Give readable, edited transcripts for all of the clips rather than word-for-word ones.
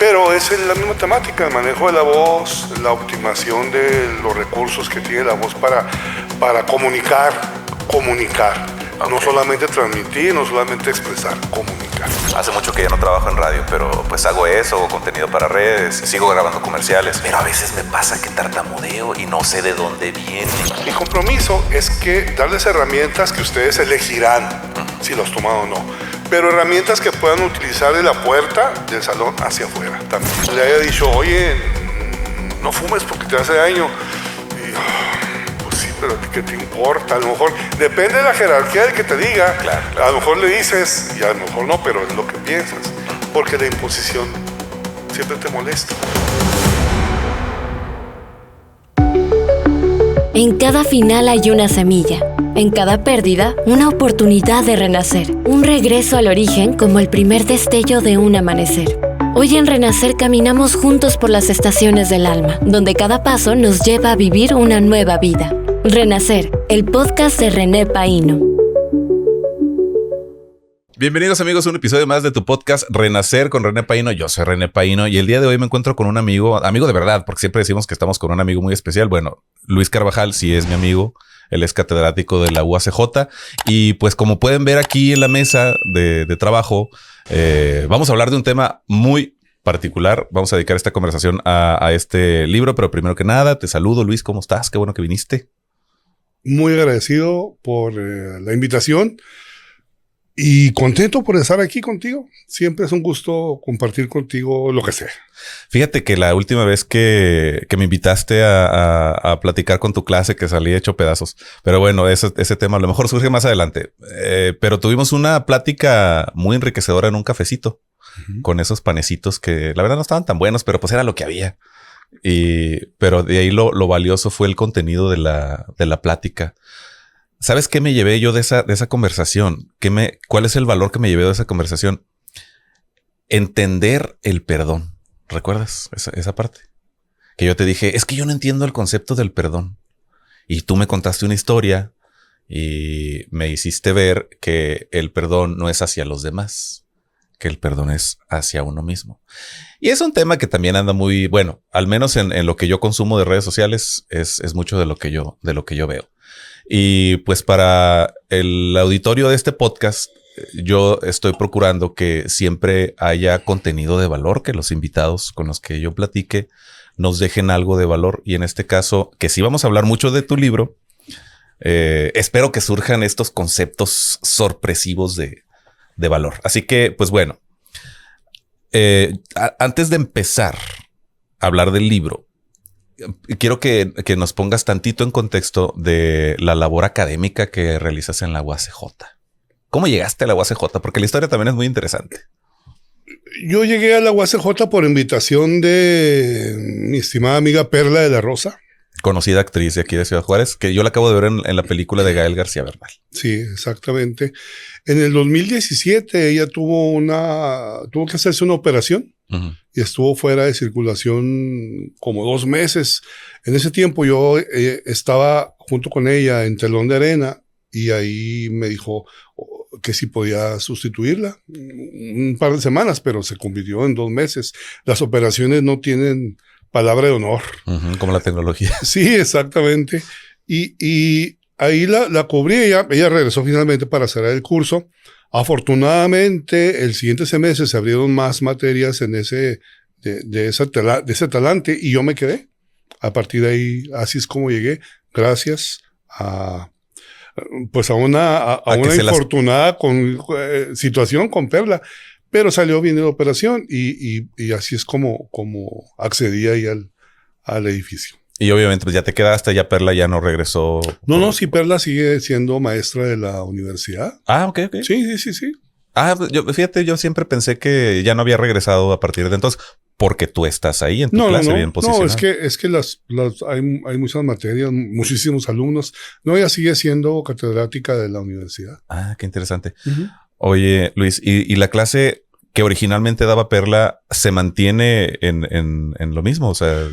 Pero es la misma temática, el manejo de la voz, la optimización de los recursos que tiene la voz para comunicar. Okay. No solamente transmitir, no solamente expresar, comunicar. Hace mucho que ya no trabajo en radio, pero pues hago eso, contenido para redes, sigo grabando comerciales. Pero a veces me pasa que tartamudeo y no sé de dónde viene. Mi compromiso es que darles herramientas que ustedes elegirán si los toman o no. Pero herramientas que puedan utilizar de la puerta del salón hacia afuera también. Le haya dicho, oye, no fumes porque te hace daño. Y, pues sí, pero ¿qué te importa? A lo mejor depende de la jerarquía del que te diga. Claro. A lo mejor le dices y a lo mejor no, pero es lo que piensas. Porque la imposición siempre te molesta. En cada final hay una semilla. En cada pérdida, una oportunidad de renacer. Un regreso al origen como el primer destello de un amanecer. Hoy en Renacer caminamos juntos por las estaciones del alma, donde cada paso nos lleva a vivir una nueva vida. Renacer, el podcast de René Paino. Bienvenidos amigos a un episodio más de tu podcast Renacer con René Paino. Yo soy René Paino y el día de hoy me encuentro con un amigo de verdad, porque siempre decimos que estamos con un amigo muy especial. Bueno, Luis Carvajal sí es mi amigo. Él es catedrático de la UACJ y pues como pueden ver aquí en la mesa de trabajo, vamos a hablar de un tema muy particular. Vamos a dedicar esta conversación a este libro, pero primero que nada te saludo, Luis. ¿Cómo estás? Qué bueno que viniste. Muy agradecido por la invitación y contento por estar aquí contigo. Siempre es un gusto compartir contigo lo que sea. Fíjate que la última vez que me invitaste a platicar con tu clase, que salí hecho pedazos. Pero bueno, ese tema a lo mejor surge más adelante. Pero tuvimos una plática muy enriquecedora en un cafecito con esos panecitos que la verdad no estaban tan buenos, pero pues era lo que había. Pero de ahí lo valioso fue el contenido de la plática. ¿Sabes qué me llevé yo de esa conversación? ¿Cuál es el valor que me llevé de esa conversación? Entender el perdón. ¿Recuerdas esa parte? Que yo te dije, es que yo no entiendo el concepto del perdón. Y tú me contaste una historia y me hiciste ver que el perdón no es hacia los demás, que el perdón es hacia uno mismo. Y es un tema que también anda muy, bueno, al menos en lo que yo consumo de redes sociales, es mucho de lo que yo veo. Y pues para el auditorio de este podcast, yo estoy procurando que siempre haya contenido de valor, que los invitados con los que yo platique nos dejen algo de valor. Y en este caso, que sí vamos a hablar mucho de tu libro, espero que surjan estos conceptos sorpresivos de valor. Así que, pues bueno, antes de empezar a hablar del libro, quiero que nos pongas tantito en contexto de la labor académica que realizas en la UACJ. ¿Cómo llegaste a la UACJ? Porque la historia también es muy interesante. Yo llegué a la UACJ por invitación de mi estimada amiga Perla de la Rosa. Conocida actriz de aquí de Ciudad Juárez, que yo la acabo de ver en la película de Gael García Bernal. Sí, exactamente. En el 2017 ella tuvo que hacerse una operación y estuvo fuera de circulación como 2 meses. En ese tiempo yo estaba junto con ella en Telón de Arena y ahí me dijo que si podía sustituirla un par de semanas, pero se convirtió en 2 meses. Las operaciones no tienen palabra de honor. Como la tecnología. Sí, exactamente. Y ahí la cubrí. Ella regresó finalmente para cerrar el curso. Afortunadamente, el siguiente semestre se abrieron más materias en de ese talante y yo me quedé. A partir de ahí, así es como llegué. Gracias a una infortunada situación con Perla. Pero salió bien de la operación y así es como accedí ahí al edificio. Y obviamente pues ya te quedaste, ya Perla ya no regresó. No, sí, Perla sigue siendo maestra de la universidad. Ah, ok. Sí. Ah, yo siempre pensé que ya no había regresado a partir de entonces, porque tú estás ahí en tu clase bien posicionado. No, es que hay muchas materias, muchísimos alumnos. No, ella sigue siendo catedrática de la universidad. Ah, qué interesante. Oye, Luis, ¿y la clase que originalmente daba Perla se mantiene en lo mismo? O sea...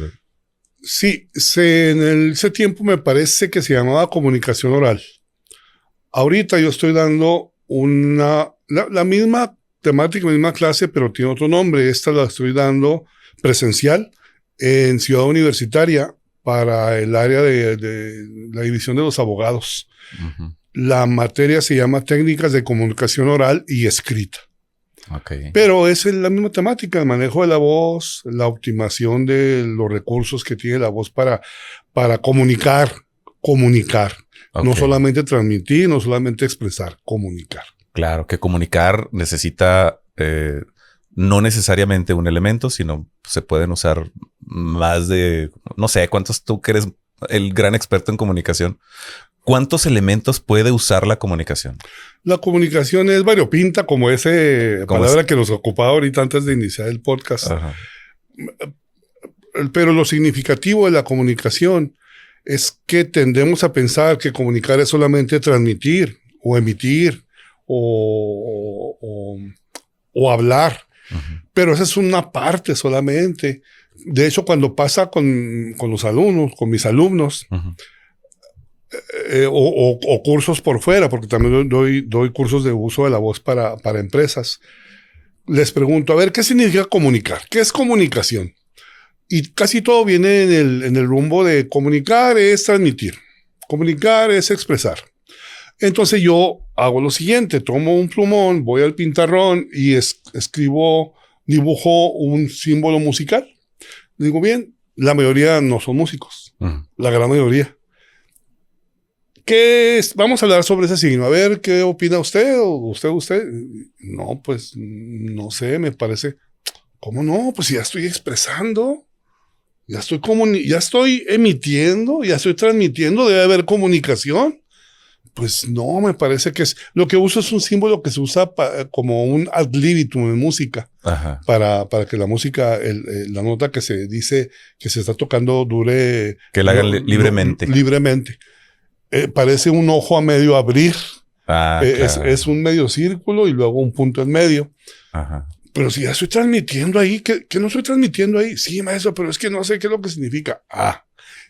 Sí, en ese tiempo me parece que se llamaba comunicación oral. Ahorita yo estoy dando la misma temática, misma clase, pero tiene otro nombre. Esta la estoy dando presencial en Ciudad Universitaria para el área de la división de los abogados. Ujú. La materia se llama Técnicas de Comunicación Oral y Escrita. Ok. Pero es la misma temática, el manejo de la voz, la optimización de los recursos que tiene la voz para comunicar. Ok. No solamente transmitir, no solamente expresar, comunicar. Claro, que comunicar necesita no necesariamente un elemento, sino se pueden usar más de, no sé, cuántos tú que eres el gran experto en comunicación. ¿Cuántos elementos puede usar la comunicación? La comunicación es variopinta, como esa ¿Cómo palabra es? que nos ocupaba ahorita antes de iniciar el podcast. Ajá. Pero lo significativo de la comunicación es que tendemos a pensar que comunicar es solamente transmitir o emitir o hablar. Ujú. Pero esa es una parte solamente. De hecho, cuando pasa con los alumnos, con mis alumnos, Ujú. o cursos por fuera, porque también doy cursos de uso de la voz para empresas, les pregunto, a ver, ¿qué significa comunicar? ¿Qué es comunicación? Y casi todo viene en el rumbo de comunicar es transmitir, comunicar es expresar. Entonces yo hago lo siguiente, tomo un plumón, voy al pintarrón y dibujo un símbolo musical. Digo, bien, la mayoría no son músicos, Ujú. la gran mayoría. Vamos a hablar sobre ese signo. A ver, ¿qué opina usted? ¿O usted? No, pues, no sé, me parece. ¿Cómo no? Pues ya estoy expresando. Ya estoy emitiendo, ya estoy transmitiendo, debe haber comunicación. Pues no, me parece que lo que uso es un símbolo que se usa como un ad libitum en música, Ajá. para que la música, la nota que se dice que se está tocando dure... Que la hagan libremente. Libremente. Parece un ojo a medio abrir. Ah, claro. Es un medio círculo y luego un punto en medio. Ajá. Pero si ya estoy transmitiendo ahí, ¿qué no estoy transmitiendo ahí? Sí, maestro, pero es que no sé qué es lo que significa.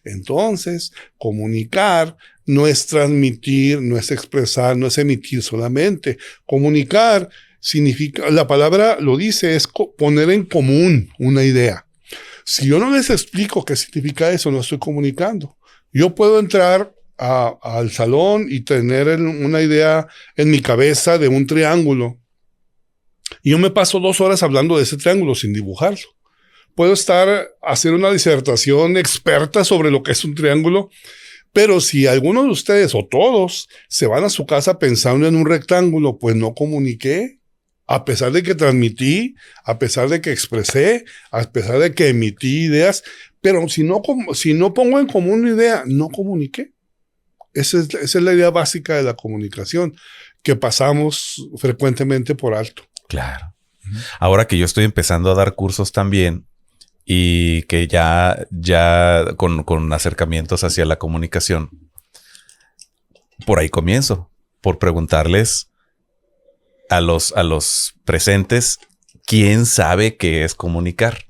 Entonces, comunicar no es transmitir, no es expresar, no es emitir solamente. Comunicar significa, la palabra lo dice, es poner en común una idea. Si yo no les explico qué significa eso, no estoy comunicando. Yo puedo entrar al salón y tener una idea en mi cabeza de un triángulo. Y yo me paso 2 horas hablando de ese triángulo sin dibujarlo. Puedo hacer una disertación experta sobre lo que es un triángulo, pero si alguno de ustedes o todos se van a su casa pensando en un rectángulo, pues no comuniqué, a pesar de que transmití, a pesar de que expresé, a pesar de que emití ideas, pero si no pongo en común una idea, no comuniqué. Esa es la idea básica de la comunicación que pasamos frecuentemente por alto. Claro. Ahora que yo estoy empezando a dar cursos también y que ya con acercamientos hacia la comunicación, por ahí comienzo, por preguntarles a los presentes, ¿quién sabe qué es comunicar?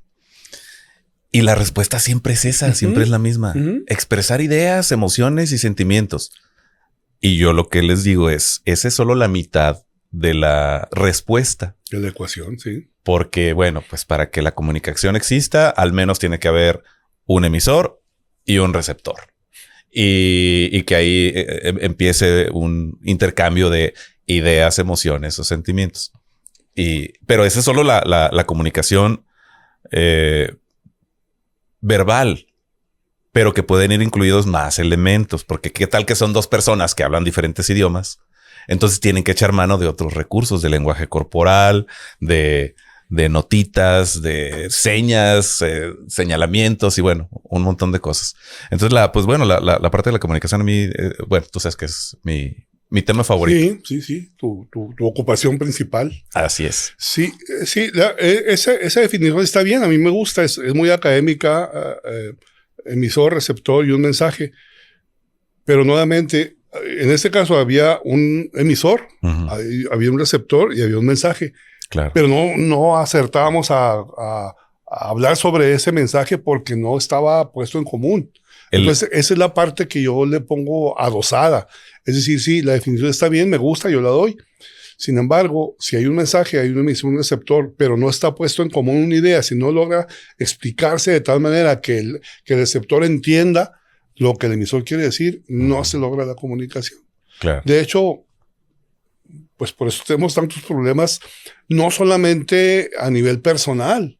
Y la respuesta siempre es esa, siempre es la misma. Expresar ideas, emociones y sentimientos. Y yo lo que les digo esa es solo la mitad de la respuesta. De la ecuación, sí. Porque, bueno, pues para que la comunicación exista, al menos tiene que haber un emisor y un receptor. Y que ahí empiece un intercambio de ideas, emociones o sentimientos. Pero esa es solo la comunicación verbal, pero que pueden ir incluidos más elementos, porque qué tal que son 2 personas que hablan diferentes idiomas. Entonces tienen que echar mano de otros recursos, de lenguaje corporal, de notitas, de señas, señalamientos y bueno, un montón de cosas. Entonces la parte de la comunicación a mí, bueno, tú sabes que es mi tema favorito. Sí. Tu ocupación principal. Así es. Sí. Esa definición está bien. A mí me gusta. Es muy académica. Emisor, receptor y un mensaje. Pero nuevamente, en este caso había un emisor, había un receptor y había un mensaje. Claro. Pero no acertábamos a hablar sobre ese mensaje porque no estaba puesto en común. Entonces, esa es la parte que yo le pongo adosada. Es decir, sí, la definición está bien, me gusta, yo la doy. Sin embargo, si hay un mensaje, hay un emisor, un receptor, pero no está puesto en común una idea, si no logra explicarse de tal manera que el receptor entienda lo que el emisor quiere decir, no se logra la comunicación. Claro. De hecho, pues por eso tenemos tantos problemas, no solamente a nivel personal,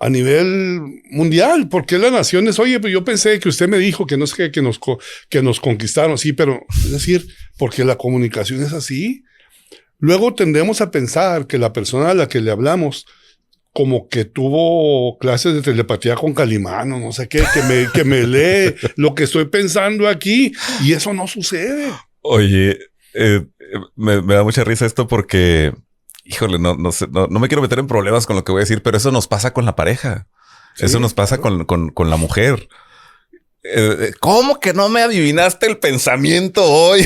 a nivel mundial, porque las naciones, oye, pues yo pensé que usted me dijo que no sé qué, que nos conquistaron, sí, pero es decir, porque la comunicación es así. Luego tendemos a pensar que la persona a la que le hablamos como que tuvo clases de telepatía con Calimán o no sé qué, que me lee lo que estoy pensando aquí, y eso no sucede. Oye, me da mucha risa esto porque, híjole, no me quiero meter en problemas con lo que voy a decir, pero eso nos pasa con la pareja. Sí, eso nos pasa con la mujer. ¿Cómo que no me adivinaste el pensamiento hoy?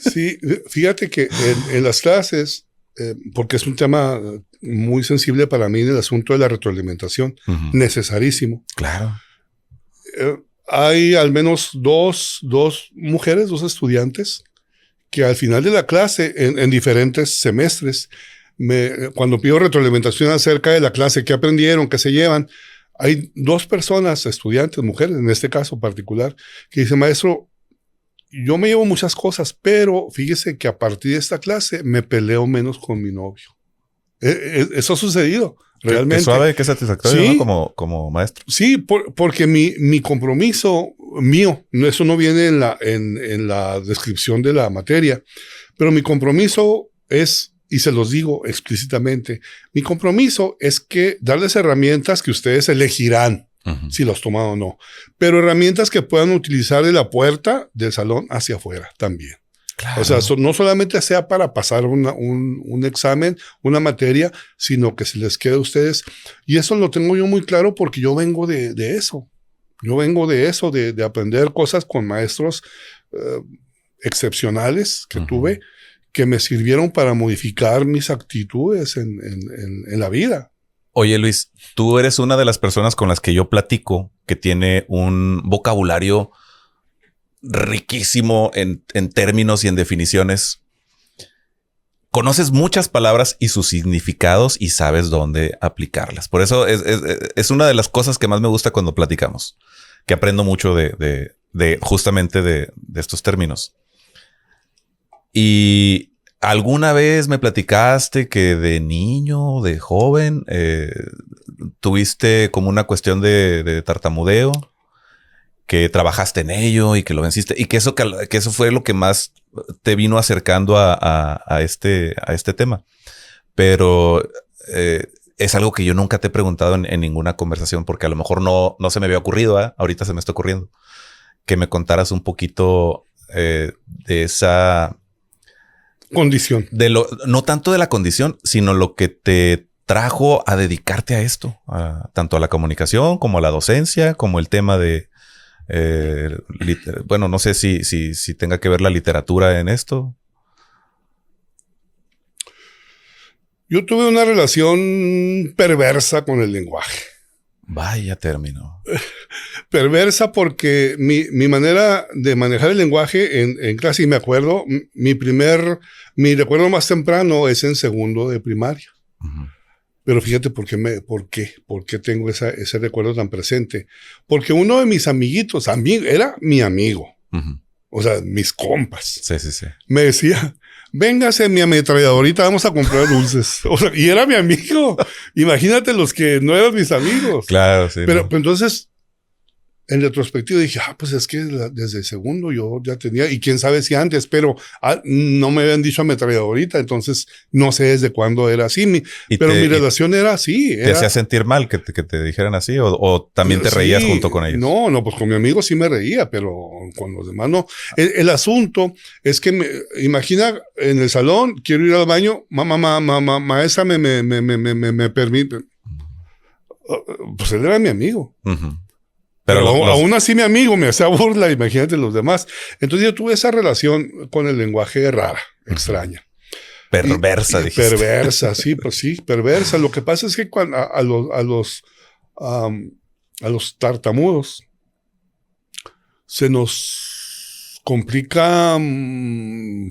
Sí, fíjate que en las clases, porque es un tema muy sensible para mí en el asunto de la retroalimentación, necesarísimo. Claro. Hay al menos dos mujeres, dos estudiantes, que al final de la clase, en diferentes semestres, cuando pido retroalimentación acerca de la clase, qué aprendieron, qué se llevan, hay dos personas, estudiantes, mujeres, en este caso particular, que dicen, maestro, yo me llevo muchas cosas, pero fíjese que a partir de esta clase me peleo menos con mi novio. Eso ha sucedido realmente. Qué suave, qué satisfactorio, sí, ¿no? Como maestro. Sí, porque mi compromiso mío, eso no viene en la descripción de la materia, pero mi compromiso es, y se los digo explícitamente, mi compromiso es que darles herramientas que ustedes elegirán si los toman o no, pero herramientas que puedan utilizar de la puerta del salón hacia afuera también. Claro. O sea, no solamente sea para pasar un examen, una materia, sino que se les quede a ustedes. Y eso lo tengo yo muy claro porque yo vengo de eso. Yo vengo de eso, de aprender cosas con maestros excepcionales que tuve, que me sirvieron para modificar mis actitudes en la vida. Oye, Luis, tú eres una de las personas con las que yo platico que tiene un vocabulario riquísimo en términos y en definiciones. Conoces muchas palabras y sus significados y sabes dónde aplicarlas. Por eso es una de las cosas que más me gusta cuando platicamos, que aprendo mucho de justamente de estos términos. Y alguna vez me platicaste que de niño, de joven, tuviste como una cuestión de tartamudeo, que trabajaste en ello y que lo venciste y que eso fue lo que más te vino acercando a este tema. Pero es algo que yo nunca te he preguntado en ninguna conversación porque a lo mejor no se me había ocurrido. Ahorita se me está ocurriendo que me contaras un poquito de esa condición. No tanto de la condición, sino lo que te trajo a dedicarte a esto, tanto a la comunicación como a la docencia, como el tema de bueno, no sé si tenga que ver la literatura en esto. Yo tuve una relación perversa con el lenguaje. Vaya término. Perversa porque mi manera de manejar el lenguaje en clase, y me acuerdo, mi recuerdo más temprano es en segundo de primaria. Pero fíjate por qué tengo ese recuerdo tan presente. Porque uno de mis amiguitos, era mi amigo. O sea, mis compas. Sí. Me decía, véngase mi ametralladorita, vamos a comprar dulces. O sea, y era mi amigo. Imagínate los que no eran mis amigos. Claro, sí. Pero entonces, en retrospectiva dije, pues es que desde segundo yo ya tenía, y quién sabe si antes, pero no me habían dicho ametralladorita, entonces no sé desde cuándo era así. Pero mi relación era así. ¿Te hacía sentir mal que te dijeran así o también te reías junto con ellos? No, pues con mi amigo sí me reía, pero con los demás no. El asunto es que imagina en el salón, quiero ir al baño, maestra me permite. Pues él era mi amigo. Pero aún así mi amigo me hacía burla, imagínate los demás. Entonces yo tuve esa relación con el lenguaje rara, extraña. Perversa, dijiste. Perversa, sí, pues sí, perversa. Lo que pasa es que cuando a los tartamudos se nos complica,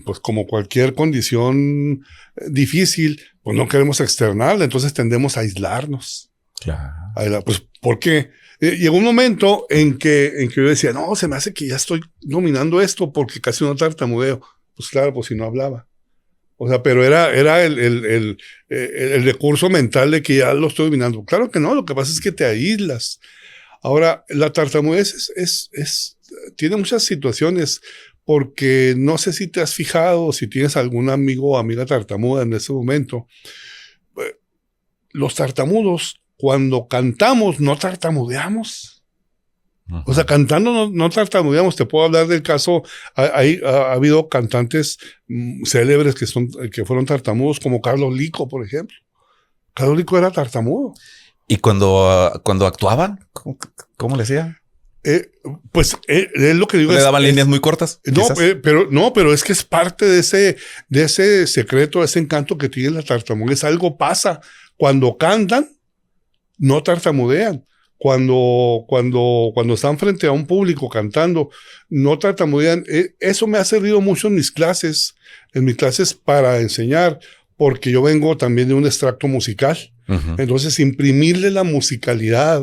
pues como cualquier condición difícil, pues no queremos externarla, entonces tendemos a aislarnos. Claro. Pues, ¿por qué? Llegó un momento en que yo decía, no, se me hace que ya estoy dominando esto porque casi no tartamudeo. Pues claro, pues si no hablaba. O sea, pero era el recurso mental de que ya lo estoy dominando. Claro que no, lo que pasa es que te aíslas. Ahora, la tartamudez tiene muchas situaciones porque no sé si te has fijado, si tienes algún amigo o amiga tartamuda en ese momento. Los tartamudos, cuando cantamos, no tartamudeamos. O sea, cantando no tartamudeamos. Te puedo hablar del caso, ha habido cantantes célebres que fueron tartamudos, como Carlos Lico, por ejemplo. Carlos Lico era tartamudo. ¿Y cuando actuaban? ¿Cómo le hacían? Pues es lo que digo. ¿Le daban líneas muy cortas? Pero es que es parte de ese secreto, de ese encanto que tiene la tartamudez. Algo pasa. Cuando cantan, no tartamudean. Cuando están frente a un público cantando, no tartamudean. Eso me ha servido mucho en mis clases para enseñar, porque yo vengo también de un extracto musical. Uh-huh. Entonces, imprimirle la musicalidad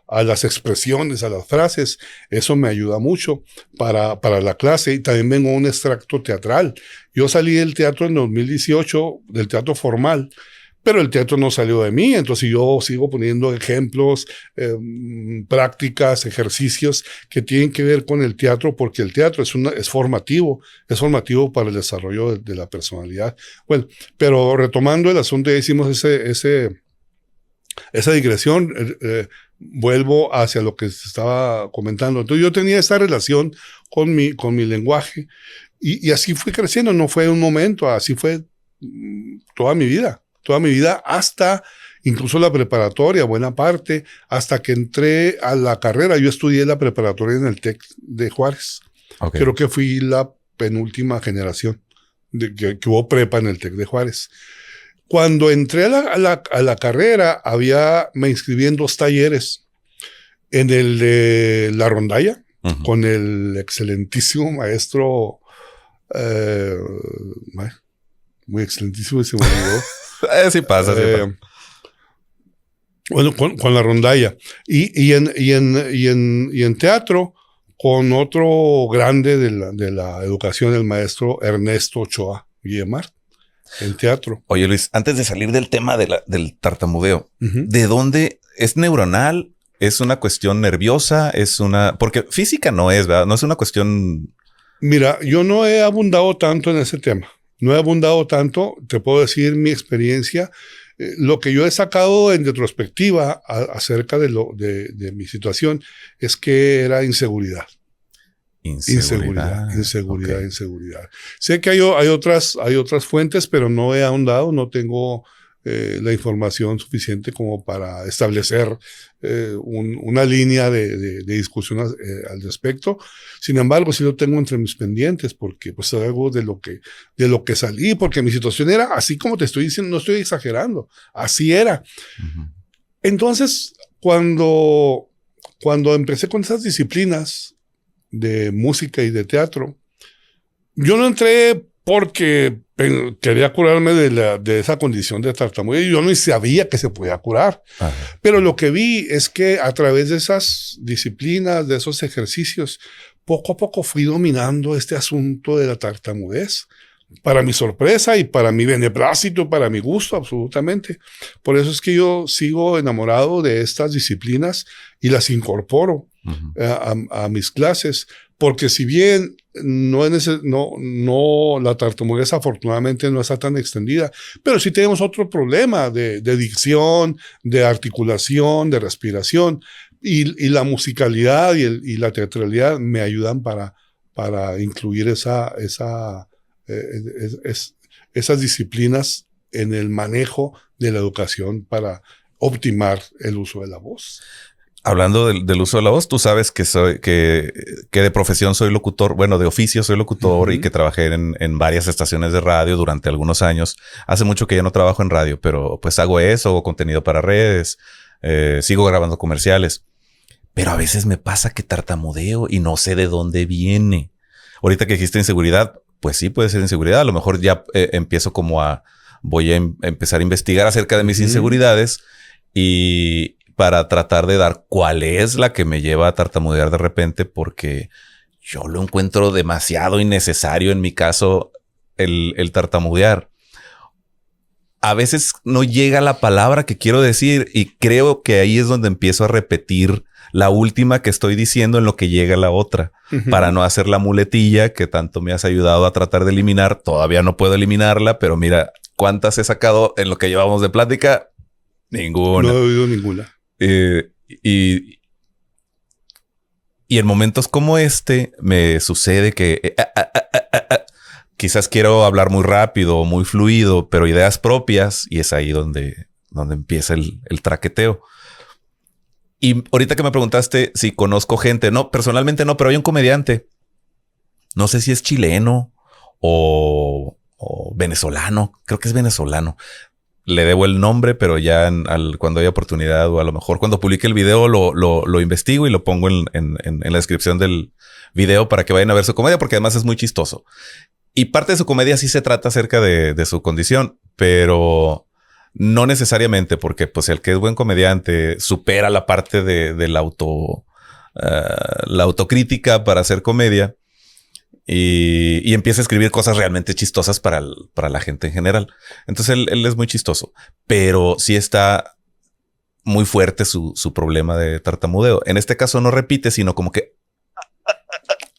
a las expresiones, a las frases, eso me ayuda mucho para la clase. Y también vengo de un extracto teatral. Yo salí del teatro en 2018, del teatro formal, pero el teatro no salió de mí, entonces yo sigo poniendo ejemplos, prácticas, ejercicios que tienen que ver con el teatro, porque el teatro es formativo para el desarrollo de la personalidad. Bueno, pero retomando el asunto, hicimos esa digresión, vuelvo hacia lo que se estaba comentando. Entonces yo tenía esa relación con mi lenguaje y así fui creciendo, no fue un momento, así fue toda mi vida hasta incluso la preparatoria, buena parte, hasta que entré a la carrera. Yo estudié la preparatoria en el TEC de Juárez. Okay. Creo que fui la penúltima generación que hubo prepa en el TEC de Juárez. Cuando entré a la carrera, me inscribí en 2 talleres. En el de La Rondalla, uh-huh, con el excelentísimo maestro, muy excelentísimo, se me olvidó. Sí pasa. Bueno, con La Rondalla. Y en teatro, con otro grande de la educación, el maestro Ernesto Ochoa Guillemard, en teatro. Oye, Luis, antes de salir del tema del tartamudeo, uh-huh, ¿de dónde es neuronal? ¿Es una cuestión nerviosa? Porque física no es, ¿verdad? No es una cuestión... Mira, yo no he abundado tanto en ese tema. Te puedo decir mi experiencia. Lo que yo he sacado en retrospectiva acerca de mi situación es que era inseguridad. Inseguridad. Sé que hay otras fuentes, pero no he ahondado, no tengo la información suficiente como para establecer una línea de discusión al respecto. Sin embargo, sí lo tengo entre mis pendientes, porque pues es algo de lo que salí, porque mi situación era así como te estoy diciendo, no estoy exagerando, así era. Uh-huh. Entonces, cuando empecé con esas disciplinas de música y de teatro, yo no entré porque quería curarme de esa condición de tartamudez. Yo no sabía que se podía curar. Ajá. Pero lo que vi es que a través de esas disciplinas, de esos ejercicios, poco a poco fui dominando este asunto de la tartamudez. Para mi sorpresa y para mi beneplácito, para mi gusto, absolutamente. Por eso es que yo sigo enamorado de estas disciplinas y las incorporo, uh-huh, a mis clases. Porque si bien la tartamudez afortunadamente no está tan extendida, pero sí tenemos otro problema de dicción, de articulación, de respiración, y la musicalidad y la teatralidad me ayudan para incluir esas disciplinas en el manejo de la educación para optimar el uso de la voz. Hablando del uso de la voz, tú sabes que de profesión soy locutor, bueno, de oficio soy locutor, uh-huh, y que trabajé en varias estaciones de radio durante algunos años. Hace mucho que ya no trabajo en radio, pero pues hago eso, hago contenido para redes, sigo grabando comerciales. pero a veces me pasa que tartamudeo y no sé de dónde viene. Ahorita que dijiste inseguridad, pues sí puede ser inseguridad. A lo mejor ya empiezo voy a empezar a investigar acerca de mis inseguridades y para tratar de dar cuál es la que me lleva a tartamudear de repente, porque yo lo encuentro demasiado innecesario en mi caso el tartamudear. A veces no llega la palabra que quiero decir y creo que ahí es donde empiezo a repetir la última que estoy diciendo en lo que llega la otra, para no hacer la muletilla que tanto me has ayudado a tratar de eliminar. Todavía no puedo eliminarla, pero mira cuántas he sacado en lo que llevamos de plática. Ninguna. No he oído ninguna. Y en momentos como este me sucede que quizás quiero hablar muy rápido o muy fluido, pero ideas propias, y es ahí donde empieza el traqueteo. Y ahorita que me preguntaste si conozco gente, no, personalmente no, pero hay un comediante. No sé si es chileno o venezolano. Creo que es venezolano. Le debo el nombre, pero ya cuando haya oportunidad o a lo mejor cuando publique el video lo investigo y lo pongo en la descripción del video para que vayan a ver su comedia, porque además es muy chistoso. Y parte de su comedia sí se trata acerca de su condición, pero no necesariamente, porque pues el que es buen comediante supera la parte de la autocrítica para hacer comedia y empieza a escribir cosas realmente chistosas para la gente en general. Entonces él es muy chistoso, pero sí está muy fuerte su problema de tartamudeo. En este caso no repite, sino como que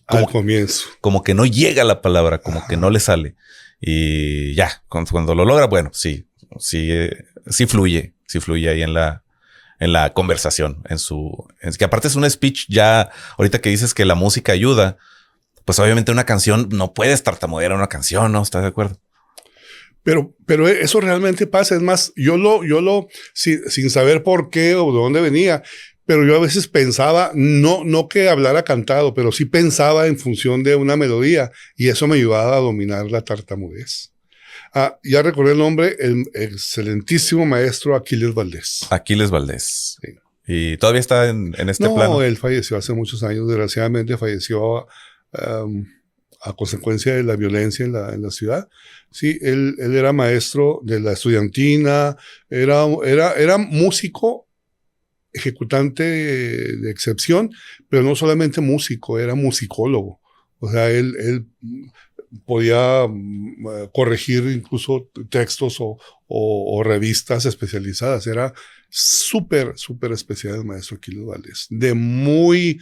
al comienzo, como que no llega la palabra, como que no le sale. Y ya, cuando lo logra, bueno, sí fluye ahí en la conversación, es que aparte es un speech ya. Ahorita que dices que la música ayuda, pues obviamente una canción no puedes tartamudear una canción, ¿no? ¿Estás de acuerdo? Pero eso realmente pasa. Es más, yo sin saber por qué o de dónde venía, pero yo a veces pensaba, no que hablara cantado, pero sí pensaba en función de una melodía y eso me ayudaba a dominar la tartamudez. Ya recordé el nombre, el excelentísimo maestro Aquiles Valdés. Aquiles Valdés. Sí. ¿Y todavía está en este plano? No, él falleció hace muchos años. Desgraciadamente falleció a consecuencia de la violencia en la ciudad. Sí, él era maestro de la estudiantina, era músico, ejecutante de excepción, pero no solamente músico, era musicólogo. O sea, él podía corregir incluso textos o revistas especializadas. Era súper especial el maestro Aquiles Valdés. De muy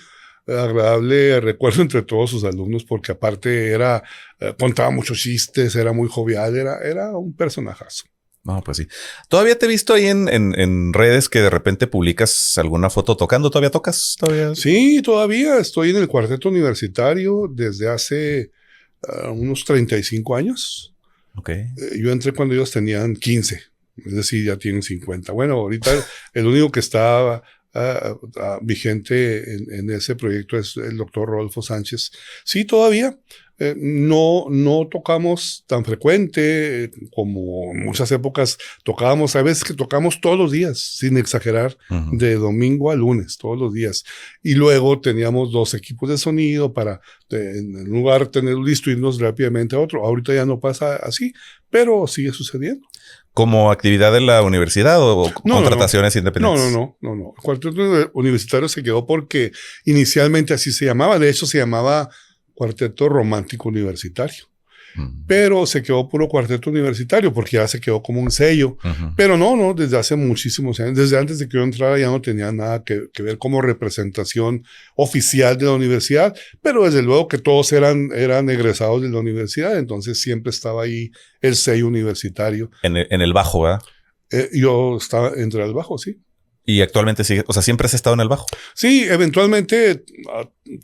agradable recuerdo entre todos sus alumnos, porque aparte contaba muchos chistes, era muy jovial, era un personajazo. No, pues sí. Todavía te he visto ahí en redes que de repente publicas alguna foto tocando. ¿Todavía tocas? ¿Todavía? Sí, todavía estoy en el cuarteto universitario desde hace unos 35 años. Okay. Yo entré cuando ellos tenían 15, es decir, ya tienen 50. Bueno, ahorita el único que está vigente en ese proyecto es el doctor Rodolfo Sánchez. Sí, todavía no tocamos tan frecuente como en muchas épocas tocábamos. A veces que tocamos todos los días, sin exagerar, de domingo a lunes, todos los días. Y luego teníamos 2 equipos de sonido para, en lugar de tener listo, irnos rápidamente a otro. Ahorita ya no pasa así, pero sigue sucediendo. ¿Como actividad de la universidad o contrataciones independientes? No. El cuarteto universitario se quedó porque inicialmente así se llamaba. De hecho, se llamaba Cuarteto Romántico Universitario. Pero se quedó puro cuarteto universitario porque ya se quedó como un sello. Pero no, desde hace muchísimos años, desde antes de que yo entrara ya no tenía nada que ver como representación oficial de la universidad, pero desde luego que todos eran egresados de la universidad, entonces siempre estaba ahí el sello universitario. En el bajo, ¿verdad? Yo entré al bajo, sí. Y actualmente sigue, o sea, siempre has estado en el bajo. Sí, eventualmente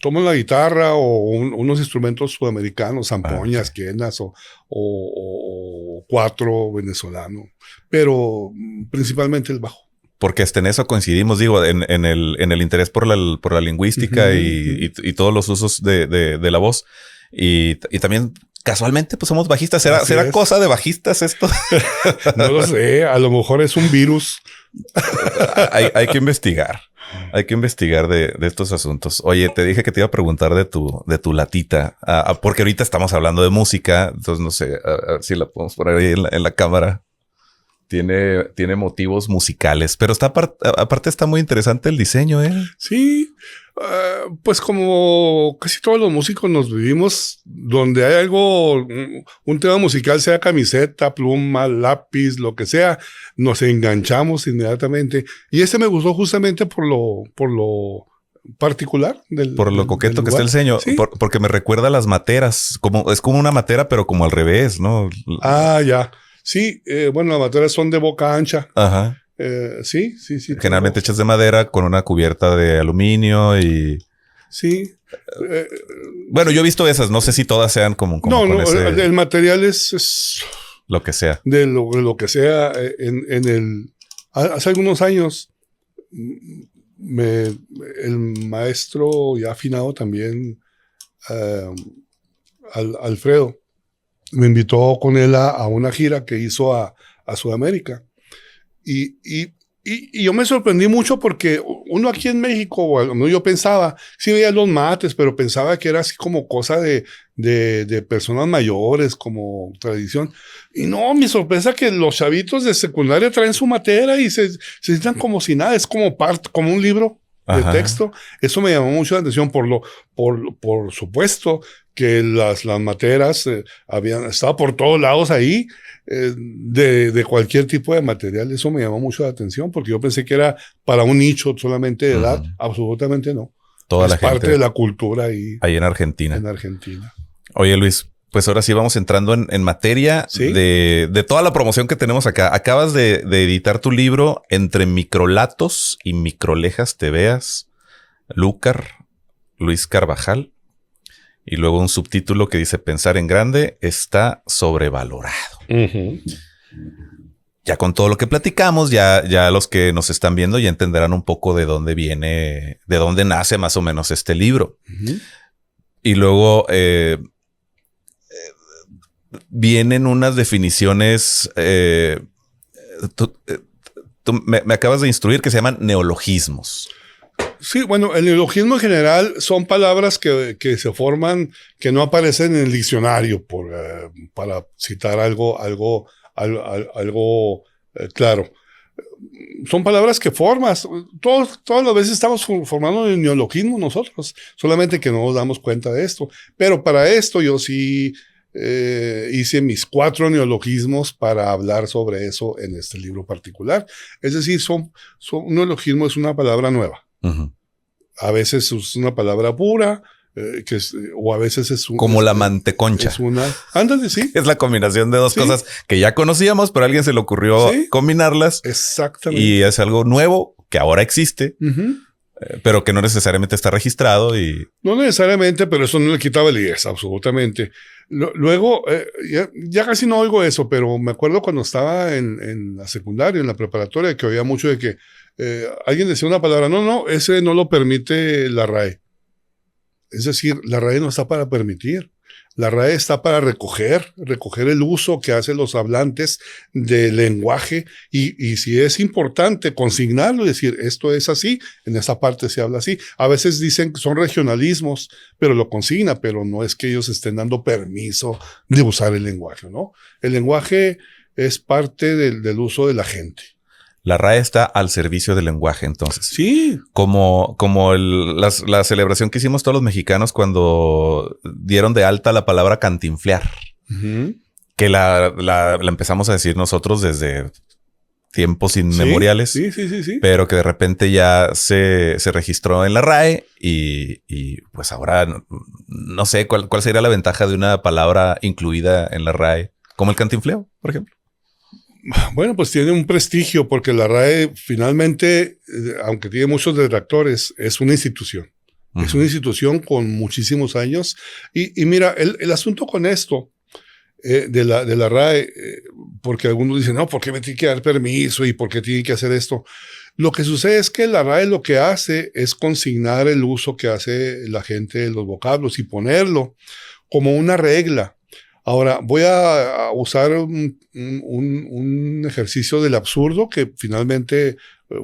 tomo la guitarra o unos instrumentos sudamericanos, zampoñas, quenas o cuatro venezolano, pero principalmente el bajo. Porque en eso coincidimos, digo, en el interés por la lingüística y todos los usos de la voz. Y también casualmente pues somos bajistas. ¿Será cosa de bajistas esto? No lo sé, a lo mejor es un virus. Hay que investigar. Hay que investigar de estos asuntos. Oye, te dije que te iba a preguntar de tu latita, porque ahorita estamos hablando de música, entonces no sé a ver si la podemos poner ahí en la cámara. Tiene motivos musicales, pero aparte está muy interesante el diseño, ¿eh? Sí, pues como casi todos los músicos nos vivimos, donde hay algo, un tema musical, sea camiseta, pluma, lápiz, lo que sea, nos enganchamos inmediatamente. Y este me gustó justamente por lo particular por lo coqueto que está el lugar. diseño, Sí. porque me recuerda a las materas, es como una matera, pero como al revés, ¿no? Ah, ya. Sí, bueno, las materias son de boca ancha. Ajá. Sí. Generalmente hechas de madera con una cubierta de aluminio y... Sí. Bueno, yo he visto esas. No sé si todas sean como No, con ese... el material es Lo que sea. de lo que sea. Hace algunos años, el maestro ya afinado también, Alfredo, me invitó con él a una gira que hizo a Sudamérica. Y yo me sorprendí mucho porque uno aquí en México, bueno, yo pensaba, sí veía los mates, pero pensaba que era así como cosa de personas mayores, como tradición. Y no, mi sorpresa que los chavitos de secundaria traen su matera y se sientan como si nada, es como como un libro de Ajá. texto. Eso me llamó mucho la atención por supuesto que las materas estaba por todos lados ahí, de cualquier tipo de material. Eso me llamó mucho la atención porque yo pensé que era para un nicho solamente de edad. Absolutamente no. Toda es la parte gente de la cultura ahí en Argentina. Oye, Luis, pues ahora sí vamos entrando en materia. ¿Sí? de toda la promoción que tenemos acá. Acabas de editar tu libro Entre microlatos y microlejas te veas, Lúcar, Luis Carvajal. Y luego un subtítulo que dice: Pensar en grande está sobrevalorado. Ya con todo lo que platicamos, ya los que nos están viendo ya entenderán un poco de dónde nace más o menos este libro. Y luego vienen unas definiciones, tú me acabas de instruir, que se llaman neologismos. Sí, bueno, el neologismo en general son palabras que se forman, que no aparecen en el diccionario, para citar algo claro. Son palabras que formas. Todas las veces estamos formando el neologismo nosotros, solamente que no nos damos cuenta de esto. Pero para esto yo sí hice mis 4 neologismos para hablar sobre eso en este libro particular. Es decir, un neologismo es una palabra nueva. A veces es una palabra pura, o a veces es como la manteconcha. Ándale, sí. Es la combinación de dos cosas que ya conocíamos, pero a alguien se le ocurrió combinarlas. Exactamente. Y es algo nuevo que ahora existe, pero que no necesariamente está registrado. No necesariamente, pero eso no le quita validez, absolutamente. Luego, ya casi no oigo eso, pero me acuerdo cuando estaba en la secundaria, en la preparatoria, que oía mucho de que alguien decía una palabra, no, ese no lo permite la RAE. Es decir, la RAE no está para permitir. La RAE está para recoger el uso que hacen los hablantes del lenguaje y si es importante consignarlo y decir, esto es así, en esta parte se habla así. A veces dicen que son regionalismos, pero lo consigna, pero no es que ellos estén dando permiso de usar el lenguaje, ¿no? El lenguaje es parte del uso de la gente. La RAE está al servicio del lenguaje, entonces. Sí. Como la celebración que hicimos todos los mexicanos cuando dieron de alta la palabra cantinflear. Que la empezamos a decir nosotros desde tiempos inmemoriales. Sí. Pero que de repente ya se registró en la RAE y pues ahora no sé cuál sería la ventaja de una palabra incluida en la RAE, como el cantinfleo, por ejemplo. Bueno, pues tiene un prestigio porque la RAE finalmente, aunque tiene muchos detractores, es una institución. Es una institución con muchísimos años. Y mira, el asunto con esto de la RAE, porque algunos dicen, no, ¿por qué me tiene que dar permiso? ¿Y por qué tiene que hacer esto? Lo que sucede es que la RAE lo que hace es consignar el uso que hace la gente de los vocablos y ponerlo como una regla. Ahora, voy a usar un ejercicio del absurdo que finalmente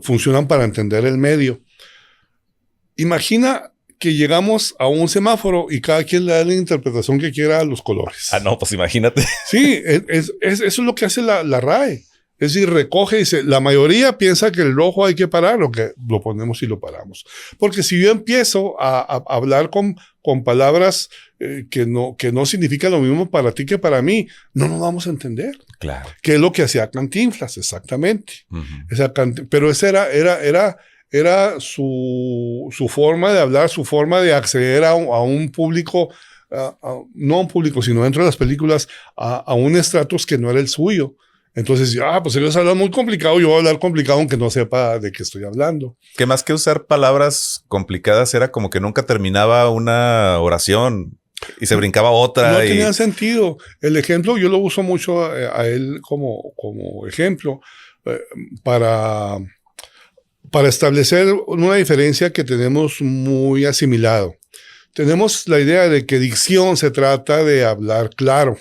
funcionan para entender el medio. Imagina que llegamos a un semáforo y cada quien le da la interpretación que quiera a los colores. Ah, no, pues imagínate. Sí, eso es lo que hace la RAE. Es decir, recoge y dice, la mayoría piensa que el rojo hay que pararlo, que lo ponemos y lo paramos. Porque si yo empiezo a hablar con palabras que no significan lo mismo para ti que para mí, no nos vamos a entender. Claro. Que es lo que hacía Cantinflas, exactamente. Uh-huh. Pero esa era su forma de hablar, su forma de acceder a un público, no a un público, sino dentro de las películas, a un estratus que no era el suyo. Entonces, pues ellos hablan muy complicado, yo voy a hablar complicado aunque no sepa de qué estoy hablando. Que más que usar palabras complicadas era como que nunca terminaba una oración y se brincaba otra. No tenía sentido. El ejemplo, yo lo uso mucho a él como ejemplo para establecer una diferencia que tenemos muy asimilado. Tenemos la idea de que dicción se trata de hablar claro,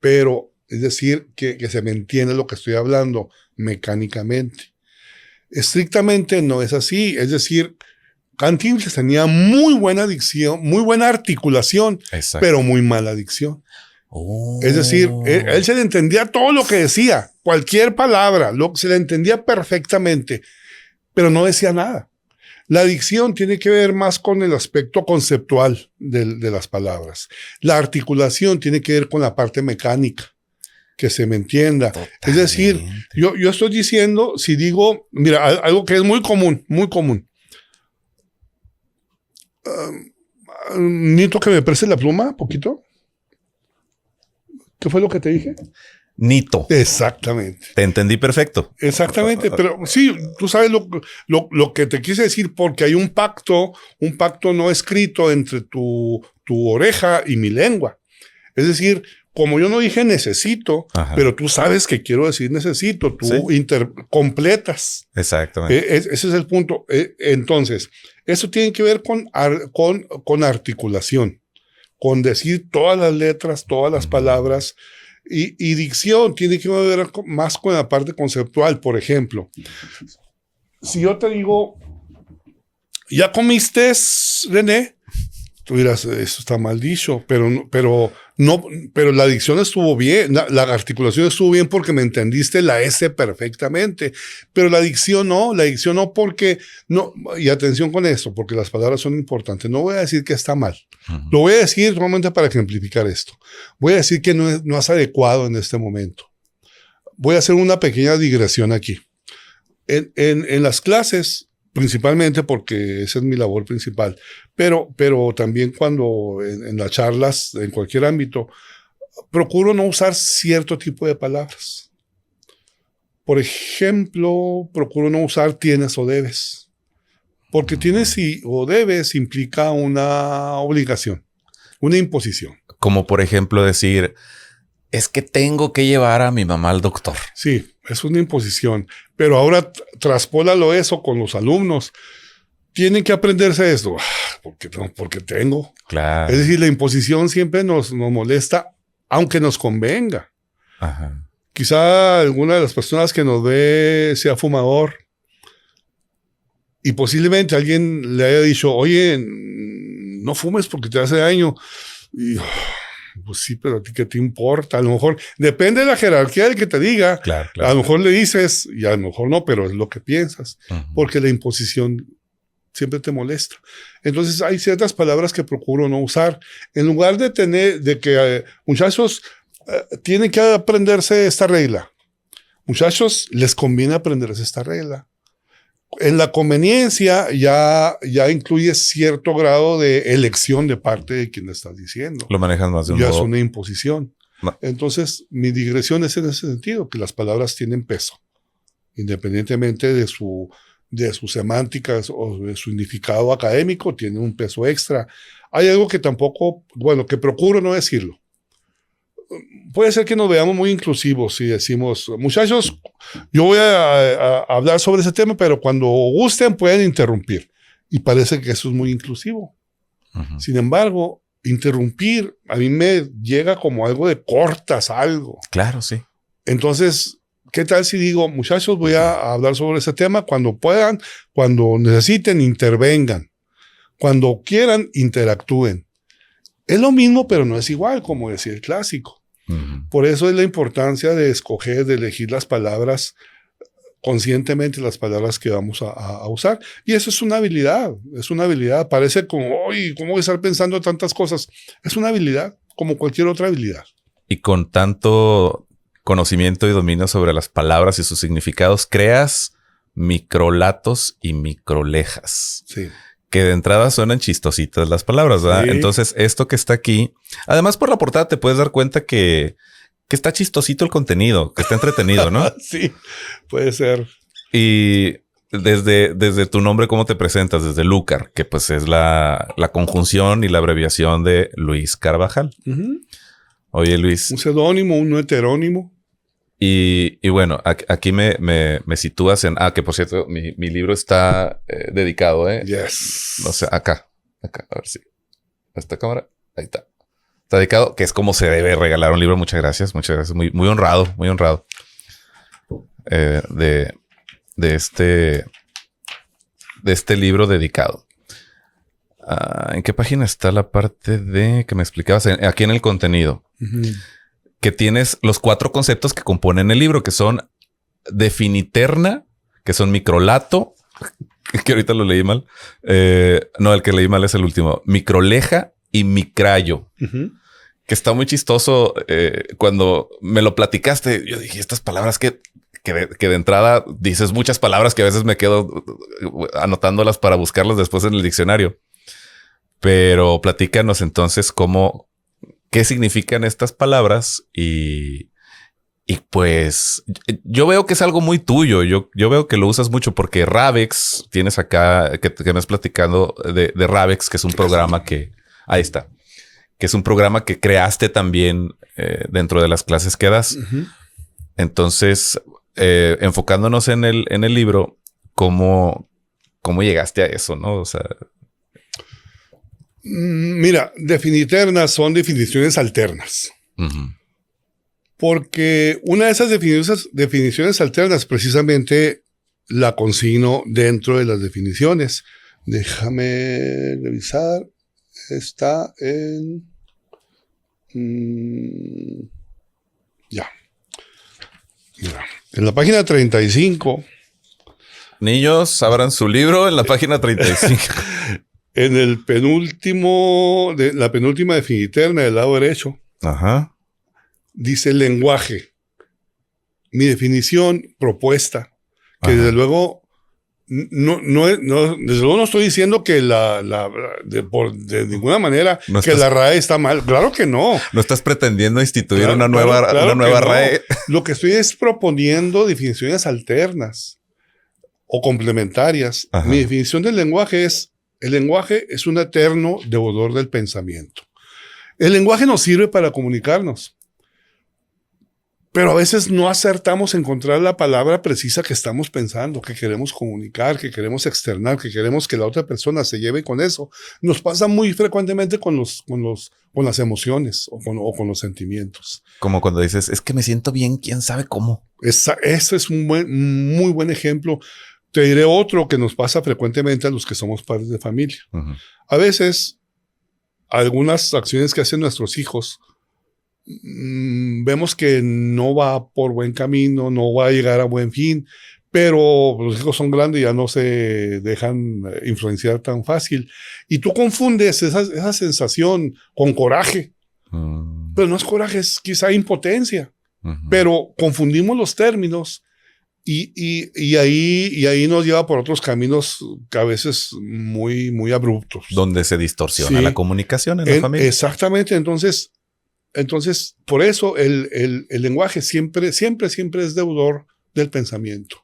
pero es decir, que se me entiende lo que estoy hablando mecánicamente. Estrictamente no es así. Es decir, Cantinflas tenía muy buena dicción, muy buena articulación, exacto, pero muy mala dicción. Oh. Es decir, él se le entendía todo lo que decía, cualquier palabra, se le entendía perfectamente, pero no decía nada. La dicción tiene que ver más con el aspecto conceptual de las palabras. La articulación tiene que ver con la parte mecánica, que se me entienda. Totalmente. Es decir, yo estoy diciendo, si digo, mira, algo que es muy común. Necesito que me prestes la pluma, poquito. ¿Qué fue lo que te dije? Nito. Exactamente. Te entendí perfecto. Exactamente, pero sí, tú sabes lo que te quise decir, porque hay un pacto no escrito entre tu oreja y mi lengua. Es decir, como yo no dije necesito, ajá, pero tú sabes que quiero decir necesito, tú ¿sí? Completas. Exactamente. Ese es el punto. Entonces, eso tiene que ver con articulación, con decir todas las letras, todas las palabras, y dicción tiene que ver más con la parte conceptual. Por ejemplo, si yo te digo, ¿ya comiste, René? Tú dirás, eso está mal dicho, pero la dicción estuvo bien, la articulación estuvo bien porque me entendiste la S perfectamente, pero la dicción no porque no, y atención con esto, porque las palabras son importantes. No voy a decir que está mal, lo voy a decir solamente para ejemplificar esto. Voy a decir que no es adecuado en este momento. Voy a hacer una pequeña digresión aquí. En las clases, principalmente porque esa es mi labor principal, pero también cuando en las charlas, en cualquier ámbito, procuro no usar cierto tipo de palabras. Por ejemplo, procuro no usar tienes o debes, porque tienes o debes implica una obligación, una imposición. Como por ejemplo decir, es que tengo que llevar a mi mamá al doctor. Sí, es una imposición. Pero ahora traspólalo eso con los alumnos. Tienen que aprenderse esto. Porque tengo. Claro. Es decir, la imposición siempre nos molesta, aunque nos convenga. Ajá. Quizá alguna de las personas que nos ve sea fumador y posiblemente alguien le haya dicho, oye, no fumes porque te hace daño. Y pues sí, pero a ti qué te importa. A lo mejor depende de la jerarquía del que te diga. Claro. A lo mejor le dices y a lo mejor no, pero es lo que piensas. Porque la imposición siempre te molesta. Entonces hay ciertas palabras que procuro no usar. En lugar de que muchachos tienen que aprenderse esta regla. Muchachos, les conviene aprenderse esta regla. En la conveniencia ya incluye cierto grado de elección de parte de quien le estás diciendo. Lo manejas más de un modo. Ya es una imposición. No. Entonces, mi digresión es en ese sentido, que las palabras tienen peso, independientemente de su semántica o de su significado académico, tiene un peso extra. Hay algo que tampoco, que procuro no decirlo. Puede ser que nos veamos muy inclusivos si decimos, muchachos, yo voy a hablar sobre ese tema, pero cuando gusten pueden interrumpir. Y parece que eso es muy inclusivo. Uh-huh. Sin embargo, interrumpir a mí me llega como algo de cortas algo. Claro, sí. Entonces, ¿qué tal si digo, muchachos, voy a hablar sobre ese tema? Cuando puedan, cuando necesiten, intervengan. Cuando quieran, interactúen. Es lo mismo, pero no es igual, como decía el clásico. Por eso es la importancia de escoger, de elegir las palabras conscientemente, las palabras que vamos a usar. Y eso es una habilidad, Parece como, oye, ¿cómo voy a estar pensando tantas cosas? Es una habilidad, como cualquier otra habilidad. Y con tanto conocimiento y dominio sobre las palabras y sus significados, creas microlatos y microlejas. Sí. Que de entrada suenan chistositas las palabras, ¿verdad? Sí. Entonces, esto que está aquí, además por la portada te puedes dar cuenta que está chistosito el contenido, que está entretenido, ¿no? Sí, puede ser. Y desde tu nombre, ¿cómo te presentas? Desde Lúcar, que pues es la conjunción y la abreviación de Luis Carvajal. Oye, Luis. Un seudónimo, un no heterónimo. Y bueno, aquí me sitúas en... que por cierto, mi libro está dedicado, Yes. No sé, acá, a ver si... Esta cámara, ahí está. Está dedicado, que es como se debe regalar un libro. Muchas gracias. Muy, muy honrado, muy honrado. De este libro dedicado. ¿En qué página está la parte de que me explicabas? Aquí en el contenido. Que tienes los 4 conceptos que componen el libro, que son definiterna, que son microlato, que ahorita lo leí mal. No, el que leí mal es el último. Microleja y micrayo. Que está muy chistoso. Cuando me lo platicaste, yo dije, estas palabras que de entrada dices muchas palabras que a veces me quedo anotándolas para buscarlas después en el diccionario. Pero platícanos entonces qué significan estas palabras y pues yo veo que es algo muy tuyo. Yo veo que lo usas mucho porque Ravex, tienes acá que me has platicando de Ravex, que es un programa que ahí está, que es un programa que creaste también dentro de las clases que das. Entonces, enfocándonos en el libro, ¿cómo llegaste a eso? ¿No? O sea, mira, definiternas son definiciones alternas. Porque una de esas definiciones alternas precisamente la consigno dentro de las definiciones. Déjame revisar. Está en... ya. Mira, en la página 35. Niños, abran su libro en la página 35. En el la penúltima definiterna del lado derecho. Ajá. Dice lenguaje. Mi definición propuesta. Que desde luego desde luego no estoy diciendo que de ninguna manera no que la RAE está mal. Claro que no. No estás pretendiendo instituir una nueva RAE. Lo que estoy es proponiendo definiciones alternas o complementarias. Ajá. Mi definición del lenguaje es: el lenguaje es un eterno deudor del pensamiento. El lenguaje nos sirve para comunicarnos, pero a veces no acertamos a encontrar la palabra precisa que estamos pensando, que queremos comunicar, que queremos externar, que queremos que la otra persona se lleve con eso. Nos pasa muy frecuentemente con las emociones o con los sentimientos. Como cuando dices, es que me siento bien, quién sabe cómo. Ese es un muy buen ejemplo. Te diré otro que nos pasa frecuentemente a los que somos padres de familia. A veces, algunas acciones que hacen nuestros hijos, vemos que no va por buen camino, no va a llegar a buen fin, pero los hijos son grandes y ya no se dejan influenciar tan fácil. Y tú confundes esa sensación con coraje. Pero no es coraje, es quizá impotencia. Pero confundimos los términos y ahí nos lleva por otros caminos que a veces muy, muy abruptos. Donde se distorsiona la comunicación en la familia. Exactamente. Entonces, por eso el lenguaje siempre es deudor del pensamiento.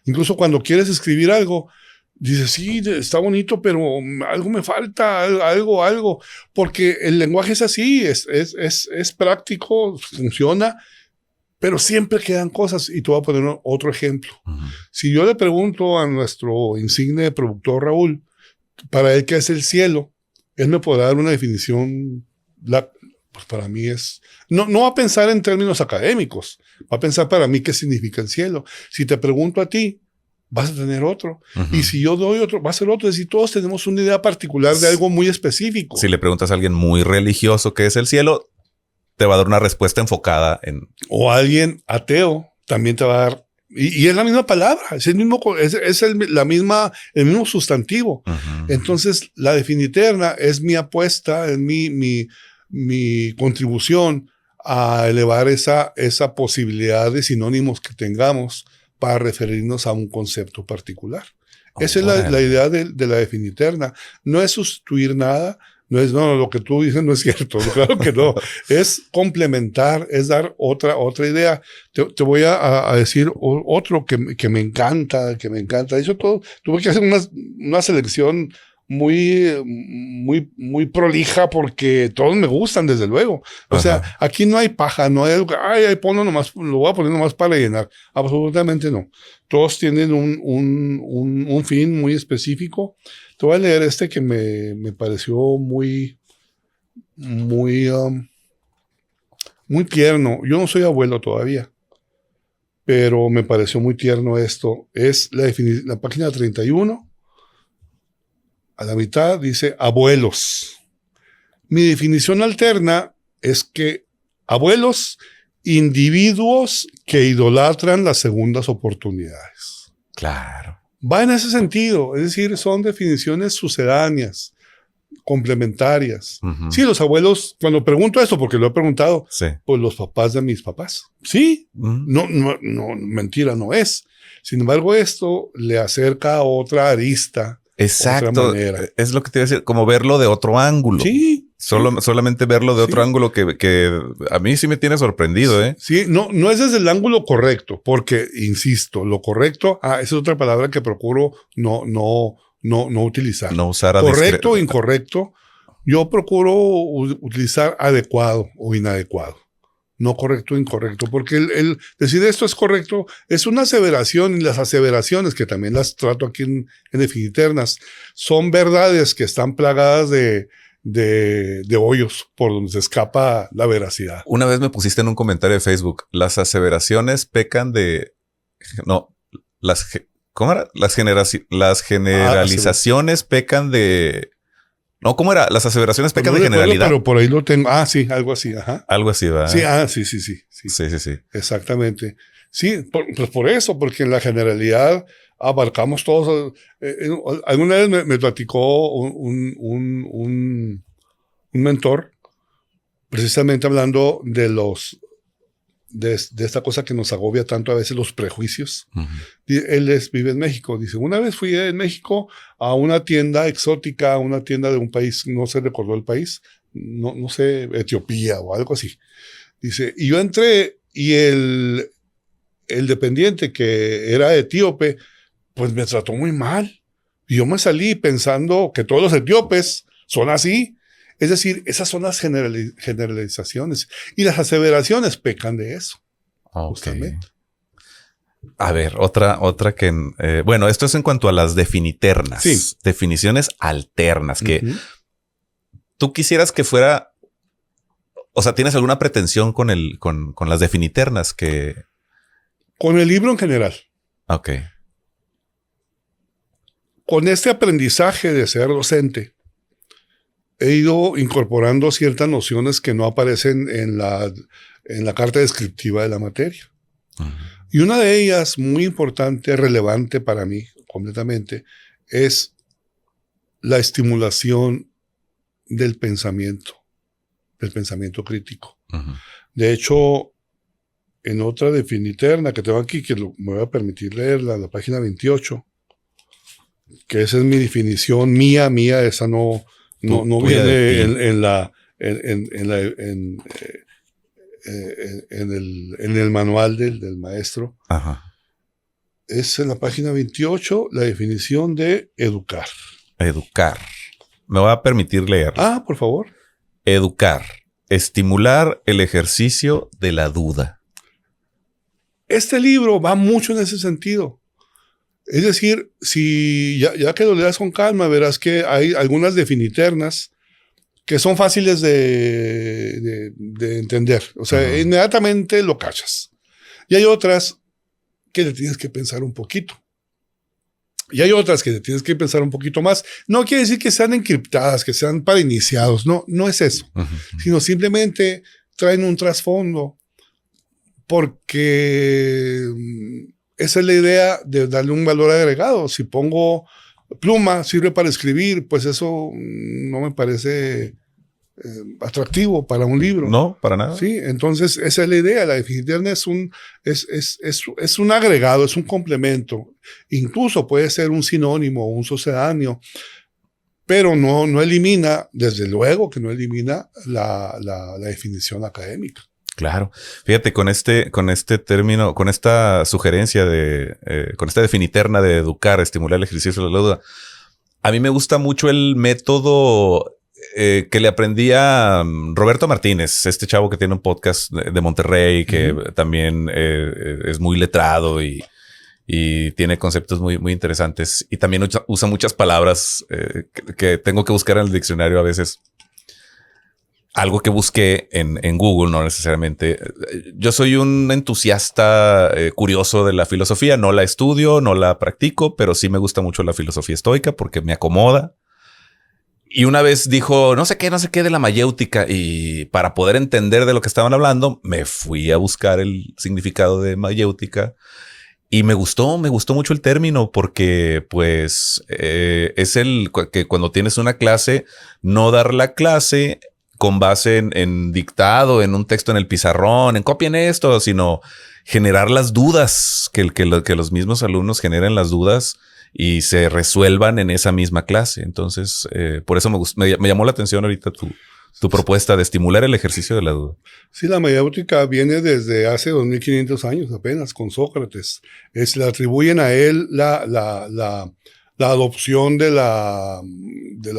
Incluso cuando quieres escribir algo, dices, sí, está bonito, pero algo me falta, algo. Porque el lenguaje es así, es práctico, funciona, pero siempre quedan cosas. Y te voy a poner otro ejemplo. Si yo le pregunto a nuestro insigne productor Raúl, para él, ¿qué es el cielo? Él me podrá dar una definición Pues para mí es... No va a pensar en términos académicos, va a pensar para mí qué significa el cielo. Si te pregunto a ti, vas a tener otro. Y si yo doy otro, va a ser otro. Es decir, todos tenemos una idea particular de algo muy específico. Si le preguntas a alguien muy religioso qué es el cielo, te va a dar una respuesta enfocada en... O alguien ateo también te va a dar... Y es la misma palabra, es el mismo, el mismo sustantivo. Entonces, la definiterna es mi apuesta, es mi contribución a elevar esa posibilidad de sinónimos que tengamos para referirnos a un concepto particular. Esa es la idea de la definiterna. No es sustituir nada, no, lo que tú dices no es cierto, claro que no. Es complementar, es dar otra idea. Te voy a decir otro que me encanta, Eso todo, tuve que hacer una selección muy prolija porque todos me gustan, desde luego. O sea, aquí no hay paja, no hay algo, lo voy a poner nomás para llenar. Absolutamente no. Todos tienen un fin muy específico. Te voy a leer este que me pareció muy tierno. Yo no soy abuelo todavía, pero me pareció muy tierno esto. Es la página 31. A la mitad dice abuelos. Mi definición alterna es que abuelos, individuos que idolatran las segundas oportunidades. Claro. Va en ese sentido, es decir, son definiciones sucedáneas, complementarias. Sí, los abuelos, cuando pregunto esto, porque lo he preguntado, pues los papás de mis papás. Sí, no, mentira no es. Sin embargo, esto le acerca a otra arista. Exacto. Es lo que te iba a decir, como verlo de otro ángulo. Sí. Solamente verlo de otro ángulo que a mí sí me tiene sorprendido, ¿eh? Sí, no es desde el ángulo correcto, porque, insisto, lo correcto, esa es otra palabra que procuro no utilizar. No usar correcto o incorrecto. Yo procuro utilizar adecuado o inadecuado. No correcto o incorrecto, porque el decir esto es correcto es una aseveración, y las aseveraciones, que también las trato aquí en Definiternas, son verdades que están plagadas de hoyos por donde se escapa la veracidad. Una vez me pusiste en un comentario de Facebook, las aseveraciones pecan de... No, ¿cómo era? Las generalizaciones pecan de... No, ¿cómo era? Las aseveraciones pecan de generalidad. Pero por ahí lo tengo. Sí, algo así. Ajá. Algo así, ¿verdad? Sí, sí. Exactamente. Sí, pues por eso, porque en la generalidad abarcamos todos. Alguna vez me platicó un mentor, precisamente hablando de esta cosa que nos agobia tanto a veces, los prejuicios. Él vive en México. Dice, una vez fui en México a una tienda exótica, una tienda de un país, no se recordó el país, no sé, Etiopía o algo así. Dice, y yo entré y el dependiente, que era etíope, pues me trató muy mal. Y yo me salí pensando que todos los etíopes son así. Es decir, esas son las generalizaciones. Y las aseveraciones pecan de eso. Justamente. A ver, otra que... bueno, esto es en cuanto a las definiternas. Sí. Definiciones alternas. Que tú quisieras que fuera... O sea, ¿tienes alguna pretensión con las definiternas? Con el libro en general. Ok. Con este aprendizaje de ser docente, he ido incorporando ciertas nociones que no aparecen en la carta descriptiva de la materia. Y una de ellas, muy importante, relevante para mí completamente, es la estimulación del pensamiento crítico. De hecho, en otra definiterna que tengo aquí, que me voy a permitir leerla, la página 28, que esa es mi definición mía, esa no viene en el manual del maestro. Ajá. Es en la página 28 la definición de educar. Educar. Me voy a permitir leer. Por favor. Educar. Estimular el ejercicio de la duda. Este libro va mucho en ese sentido. Es decir, si ya que lo leas con calma, verás que hay algunas definiternas que son fáciles de entender. O sea, inmediatamente lo cachas. Y hay otras que le tienes que pensar un poquito. Y hay otras que le tienes que pensar un poquito más. No quiere decir que sean encriptadas, que sean para iniciados. No, no es eso. Sino simplemente traen un trasfondo. Porque esa es la idea de darle un valor agregado. Si pongo pluma, sirve para escribir, pues eso no me parece atractivo para un libro. No, para nada. Sí, entonces esa es la idea. La definición es un agregado, es un complemento. Incluso puede ser un sinónimo, un sucedáneo, pero no elimina, desde luego que no elimina la definición académica. Claro. Fíjate, con este término, con esta sugerencia con esta definiterna de educar, estimular el ejercicio de la duda, a mí me gusta mucho el método que le aprendí a Roberto Martínez, este chavo que tiene un podcast de Monterrey, que también es muy letrado y tiene conceptos muy, muy interesantes. Y también usa muchas palabras que tengo que buscar en el diccionario a veces. Algo que busqué en Google, no necesariamente. Yo soy un entusiasta curioso de la filosofía. No la estudio, no la practico, pero sí me gusta mucho la filosofía estoica porque me acomoda. Y una vez dijo, no sé qué de la mayéutica. Y para poder entender de lo que estaban hablando, me fui a buscar el significado de mayéutica. Y me gustó mucho el término porque pues es el que cuando tienes una clase, no dar la clase con base en dictado, en un texto en el pizarrón, en copien esto, sino generar las dudas, que los mismos alumnos generen las dudas y se resuelvan en esa misma clase. Entonces, por eso me llamó la atención ahorita tu propuesta de estimular el ejercicio de la duda. Sí, la mayéutica viene desde hace 2500 años apenas, con Sócrates. Le atribuyen a él la adopción de la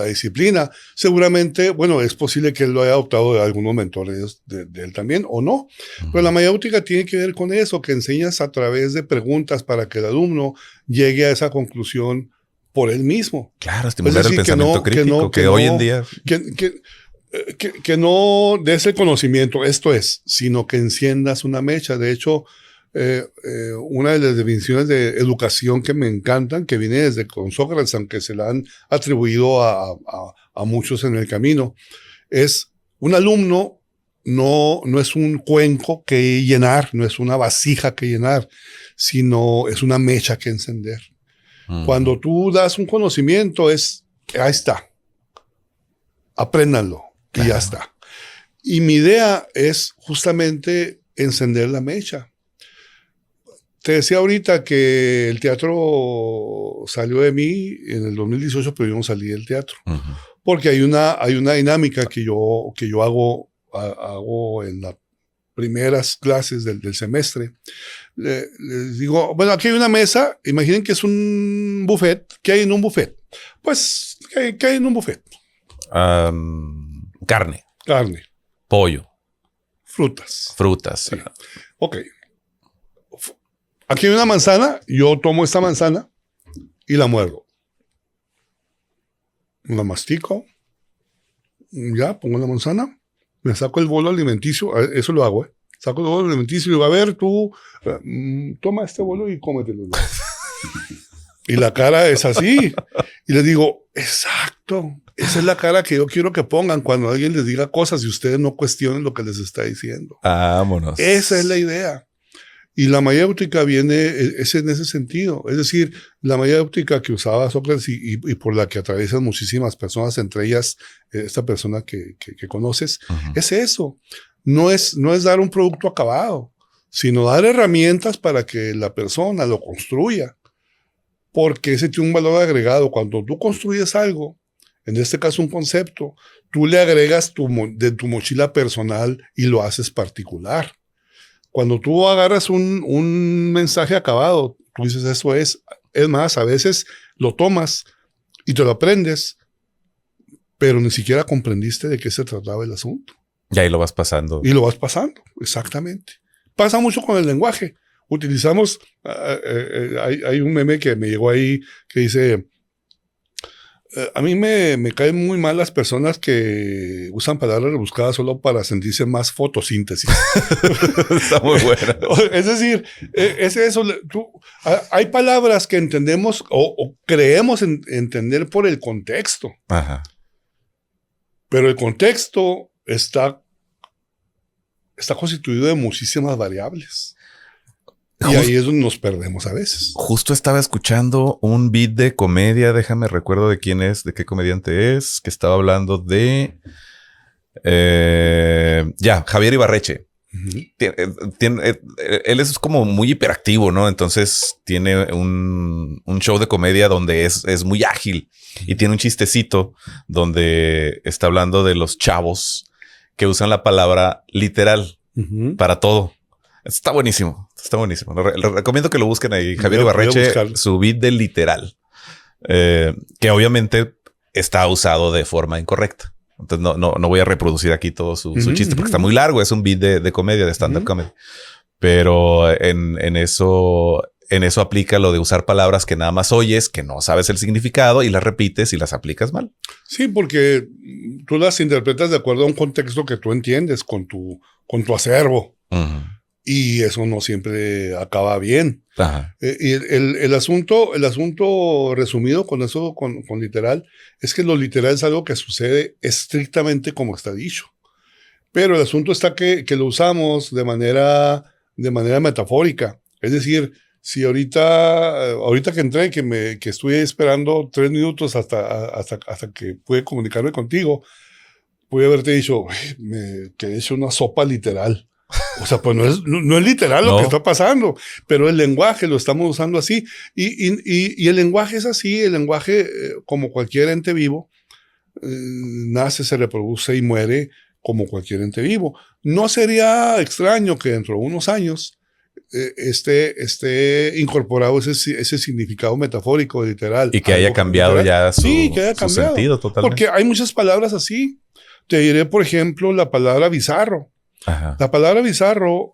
disciplina. Seguramente, bueno, es posible que él lo haya adoptado de algunos mentores de él también, o no. Pero la mayéutica tiene que ver con eso, que enseñas a través de preguntas para que el alumno llegue a esa conclusión por él mismo. Claro, estimular el pensamiento crítico, que hoy en día... Que no des el conocimiento, esto es, sino que enciendas una mecha. De hecho, una de las definiciones de educación que me encantan, que viene desde con Sócrates, aunque se la han atribuido a muchos en el camino, es un alumno no es un cuenco que llenar, no es una vasija que llenar, sino es una mecha que encender. Cuando tú das un conocimiento ahí está, apréndanlo. Claro. Y ya está. Y mi idea es justamente encender la mecha. Te decía ahorita que el teatro salió de mí en el 2018, pero yo no salí del teatro. Porque hay una dinámica que yo hago en las primeras clases del semestre. Les digo, bueno, aquí hay una mesa, imaginen que es un buffet. ¿Qué hay en un buffet? Pues, ¿qué hay en un buffet? Carne. Pollo. Frutas. Sí. Ok. Aquí hay una manzana. Yo tomo esta manzana y la muerdo. La mastico. Ya, pongo la manzana. Me saco el bolo alimenticio. Eso lo hago, Saco el bolo alimenticio y digo, a ver, tú toma este bolo y cómetelo. Y la cara es así. Y les digo, exacto. Esa es la cara que yo quiero que pongan cuando alguien les diga cosas y ustedes no cuestionen lo que les está diciendo. Vámonos. Esa es la idea. Y la mayéutica es en ese sentido. Es decir, la mayéutica que usaba Sócrates y por la que atraviesan muchísimas personas, entre ellas esta persona que conoces, es eso. No es dar un producto acabado, sino dar herramientas para que la persona lo construya. Porque ese tiene un valor agregado. Cuando tú construyes algo, en este caso un concepto, tú le agregas de tu mochila personal y lo haces particular. Cuando tú agarras un mensaje acabado, tú dices eso es más, a veces lo tomas y te lo aprendes, pero ni siquiera comprendiste de qué se trataba el asunto. Y ahí lo vas pasando. Y lo vas pasando, exactamente. Pasa mucho con el lenguaje. Utilizamos, hay un meme que me llegó ahí que dice, A mí me caen muy mal las personas que usan palabras rebuscadas solo para sentirse más fotosíntesis. Está muy bueno. Es decir, es eso. Hay palabras que entendemos o creemos entender por el contexto. Ajá. Pero el contexto está constituido de muchísimas variables. Y ahí es donde nos perdemos a veces. Justo estaba escuchando un beat de comedia, déjame recuerdo de quién es, de qué comediante es, que estaba hablando de... Javier Ibarreche. Uh-huh. Él es como muy hiperactivo, ¿no? Entonces tiene un show de comedia donde es muy ágil y tiene un chistecito donde está hablando de los chavos que usan la palabra literal para todo. Está buenísimo. Está buenísimo. Le recomiendo que lo busquen ahí. Javier Ibarreche, su beat de literal. Que obviamente está usado de forma incorrecta. Entonces no voy a reproducir aquí todo su chiste porque está muy largo. Es un beat de comedia, de stand-up comedy. Pero en eso aplica lo de usar palabras que nada más oyes, que no sabes el significado y las repites y las aplicas mal. Sí, porque tú las interpretas de acuerdo a un contexto que tú entiendes con tu acervo. Uh-huh. Y eso no siempre acaba bien. Ajá. Y el asunto resumido con eso, con literal, es que lo literal es algo que sucede estrictamente como está dicho. Pero el asunto está que lo usamos de manera metafórica. Es decir, si ahorita que entré, que estuve esperando 3 minutos hasta que pude comunicarme contigo, pude haberte dicho que he hecho una sopa literal. O sea, pues no es literal lo que está pasando, pero el lenguaje lo estamos usando así. Y el lenguaje es así. El lenguaje, como cualquier ente vivo, nace, se reproduce y muere como cualquier ente vivo. No sería extraño que dentro de unos años esté incorporado ese significado metafórico, literal. Y que haya cambiado literal. Ya su sentido totalmente. Porque hay muchas palabras así. Te diré, por ejemplo, la palabra bizarro. Ajá. La palabra bizarro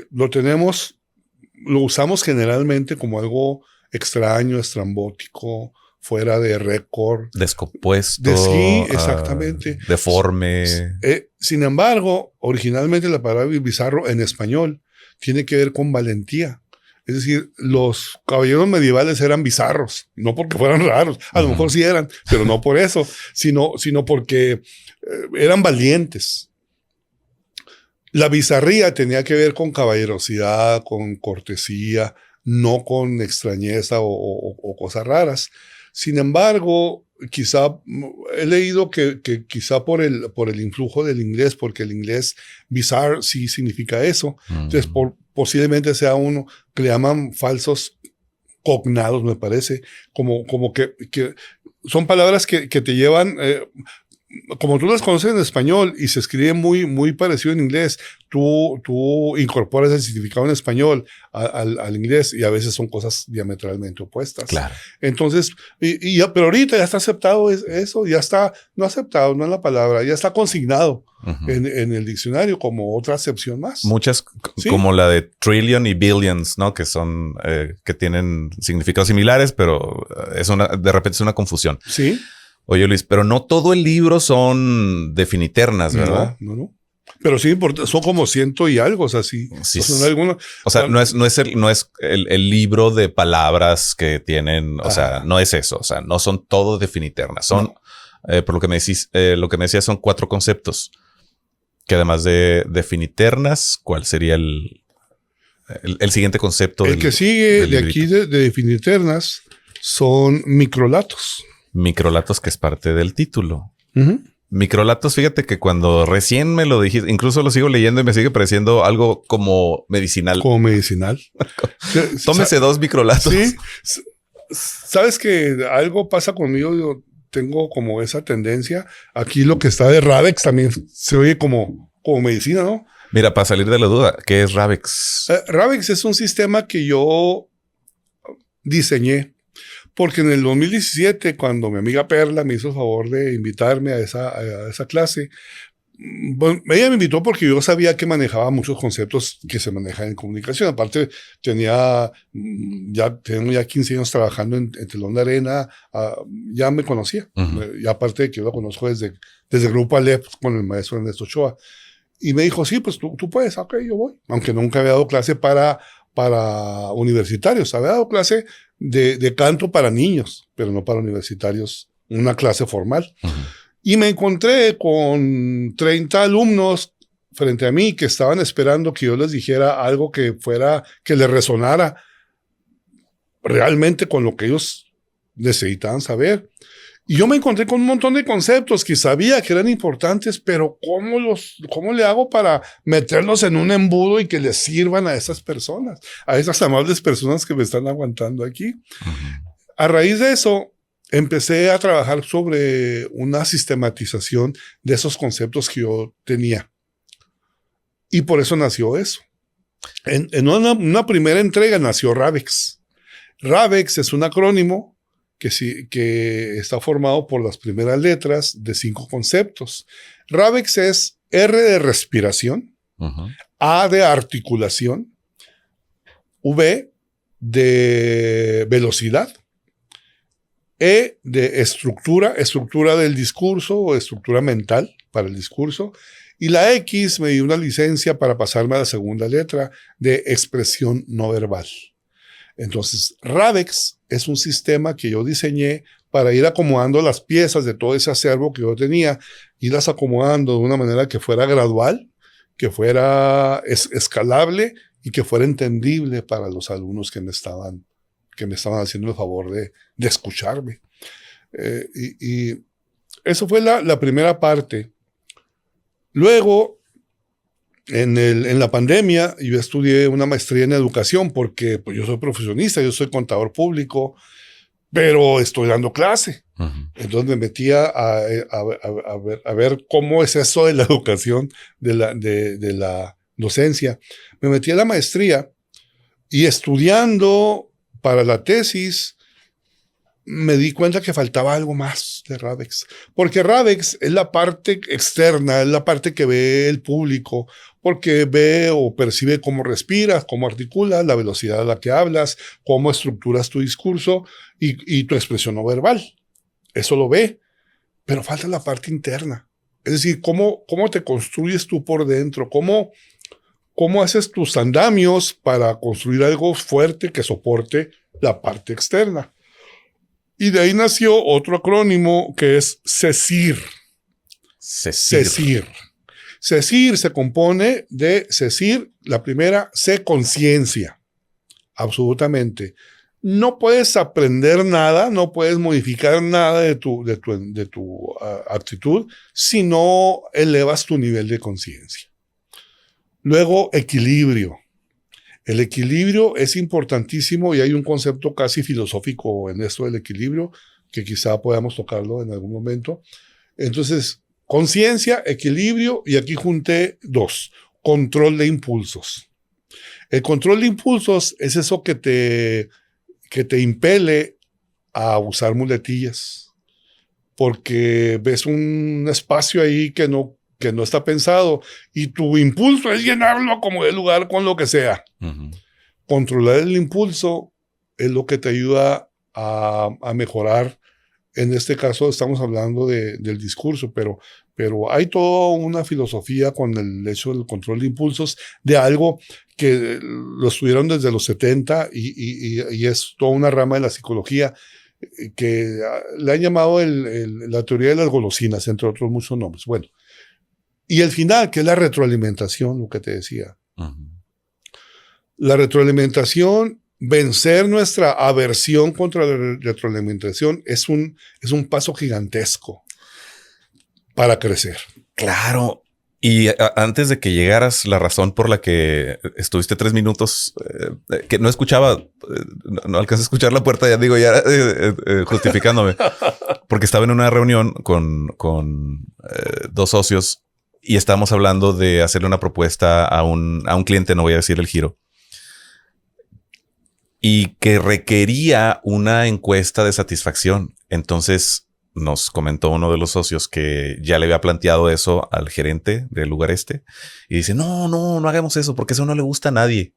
lo usamos generalmente como algo extraño, estrambótico, fuera de récord. Descompuesto. Sí, exactamente. Deforme. Sin embargo, originalmente la palabra bizarro en español tiene que ver con valentía. Es decir, los caballeros medievales eran bizarros, no porque fueran raros, a lo mejor sí eran, pero no por eso, sino porque eran valientes. La bizarría tenía que ver con caballerosidad, con cortesía, no con extrañeza o cosas raras. Sin embargo, quizá he leído que quizá por el influjo del inglés, porque el inglés bizarre sí significa eso. Entonces, posiblemente sea uno que le llaman falsos cognados, me parece, como que son palabras que te llevan... como tú las conoces en español y se escribe muy, muy parecido en inglés, tú incorporas el significado en español al inglés y a veces son cosas diametralmente opuestas. Claro. Entonces, pero ahorita ya está aceptado eso, ya está, no aceptado, no es la palabra, ya está consignado en el diccionario como otra acepción más. Muchas, ¿sí? Como la de trillion y billions, ¿no? Que son, que tienen significados similares, pero de repente es una confusión. Sí. Oye, Luis, pero no todo el libro son definiternas, ¿verdad? No. Pero sí, son como 100 y algo, o sea, sí. Son algunos. O sea, no es el libro de palabras que tienen, o sea, no es eso. O sea, no son todo definiternas. Son, por lo que me decías, son 4 conceptos. Que además de definiternas, ¿cuál sería el siguiente concepto? El que sigue de aquí de definiternas son microlatos. Microlatos, que es parte del título. Microlatos, fíjate que cuando recién me lo dijiste, incluso lo sigo leyendo y me sigue pareciendo algo como medicinal. Como medicinal. Tómese 2 microlatos. Sí. ¿Sabes que algo pasa conmigo? Yo tengo como esa tendencia. Aquí lo que está de Ravex también se oye como medicina, ¿no? Mira, para salir de la duda, ¿qué es Ravex? Ravex es un sistema que yo diseñé. Porque en el 2017, cuando mi amiga Perla me hizo el favor de invitarme a esa clase, Bueno, ella me invitó porque yo sabía que manejaba muchos conceptos que se manejan en comunicación. Aparte, tengo ya 15 años trabajando en Telón de Arena, ya me conocía. Y aparte de que yo lo conozco desde el Grupo Aleph con el maestro Ernesto Ochoa. Y me dijo, sí, pues tú puedes, ok, yo voy. Aunque nunca había dado clase para universitarios. Había dado clase de canto para niños, pero no para universitarios, una clase formal. Y me encontré con 30 alumnos frente a mí que estaban esperando que yo les dijera algo que les resonara realmente con lo que ellos necesitaban saber. Y yo me encontré con un montón de conceptos que sabía que eran importantes, pero ¿cómo le hago para meterlos en un embudo y que les sirvan a esas personas, a esas amables personas que me están aguantando aquí? A raíz de eso, empecé a trabajar sobre una sistematización de esos conceptos que yo tenía. Y por eso nació eso. En una primera entrega nació RAVEX. RAVEX es un acrónimo que está formado por las primeras letras de 5 conceptos. RAVEX es R de respiración, A de articulación, V de velocidad, E de estructura del discurso o estructura mental para el discurso. Y la X me dio una licencia para pasarme a la segunda letra de expresión no verbal. Entonces, RAVEX es un sistema que yo diseñé para ir acomodando las piezas de todo ese acervo que yo tenía, irlas acomodando de una manera que fuera gradual, que fuera escalable y que fuera entendible para los alumnos que me estaban haciendo el favor de escucharme. Y eso fue la primera parte. Luego, en la pandemia, yo estudié una maestría en educación porque pues, yo soy profesionista, yo soy contador público, pero estoy dando clase. Entonces me metía a ver cómo es eso de la educación, de la docencia. Me metí a la maestría y estudiando para la tesis, me di cuenta que faltaba algo más de RAVEX. Porque RAVEX es la parte externa, es la parte que ve el público, porque ve o percibe cómo respiras, cómo articulas, la velocidad a la que hablas, cómo estructuras tu discurso y tu expresión no verbal. Eso lo ve, pero falta la parte interna. Es decir, cómo te construyes tú por dentro, cómo haces tus andamios para construir algo fuerte que soporte la parte externa. Y de ahí nació otro acrónimo que es CECIR. CECIR. CECIR se compone de CECIR, la primera, C, conciencia. Absolutamente. No puedes aprender nada, no puedes modificar nada de tu actitud si no elevas tu nivel de conciencia. Luego, equilibrio. El equilibrio es importantísimo y hay un concepto casi filosófico en esto del equilibrio que quizá podamos tocarlo en algún momento. Entonces, conciencia, equilibrio y aquí junté 2. Control de impulsos. El control de impulsos es eso que te impele a usar muletillas porque ves un espacio ahí que no está pensado y tu impulso es llenarlo como de lugar con lo que sea. Controlar el impulso es lo que te ayuda a mejorar. En este caso estamos hablando del discurso, pero hay toda una filosofía con el hecho del control de impulsos de algo que lo estudiaron desde los 70 y es toda una rama de la psicología que le han llamado la teoría de las golosinas, entre otros muchos nombres. Bueno, y el final, que es la retroalimentación, lo que te decía. La retroalimentación, vencer nuestra aversión contra la retroalimentación es un paso gigantesco para crecer. Claro. Y antes de que llegaras, la razón por la que estuviste 3 minutos, que no escuchaba, no alcancé a escuchar la puerta, justificándome, porque estaba en una reunión con 2 socios y estábamos hablando de hacerle una propuesta a un cliente, no voy a decir el giro, y que requería una encuesta de satisfacción. Entonces nos comentó uno de los socios que ya le había planteado eso al gerente del lugar y dice, no hagamos eso porque eso no le gusta a nadie.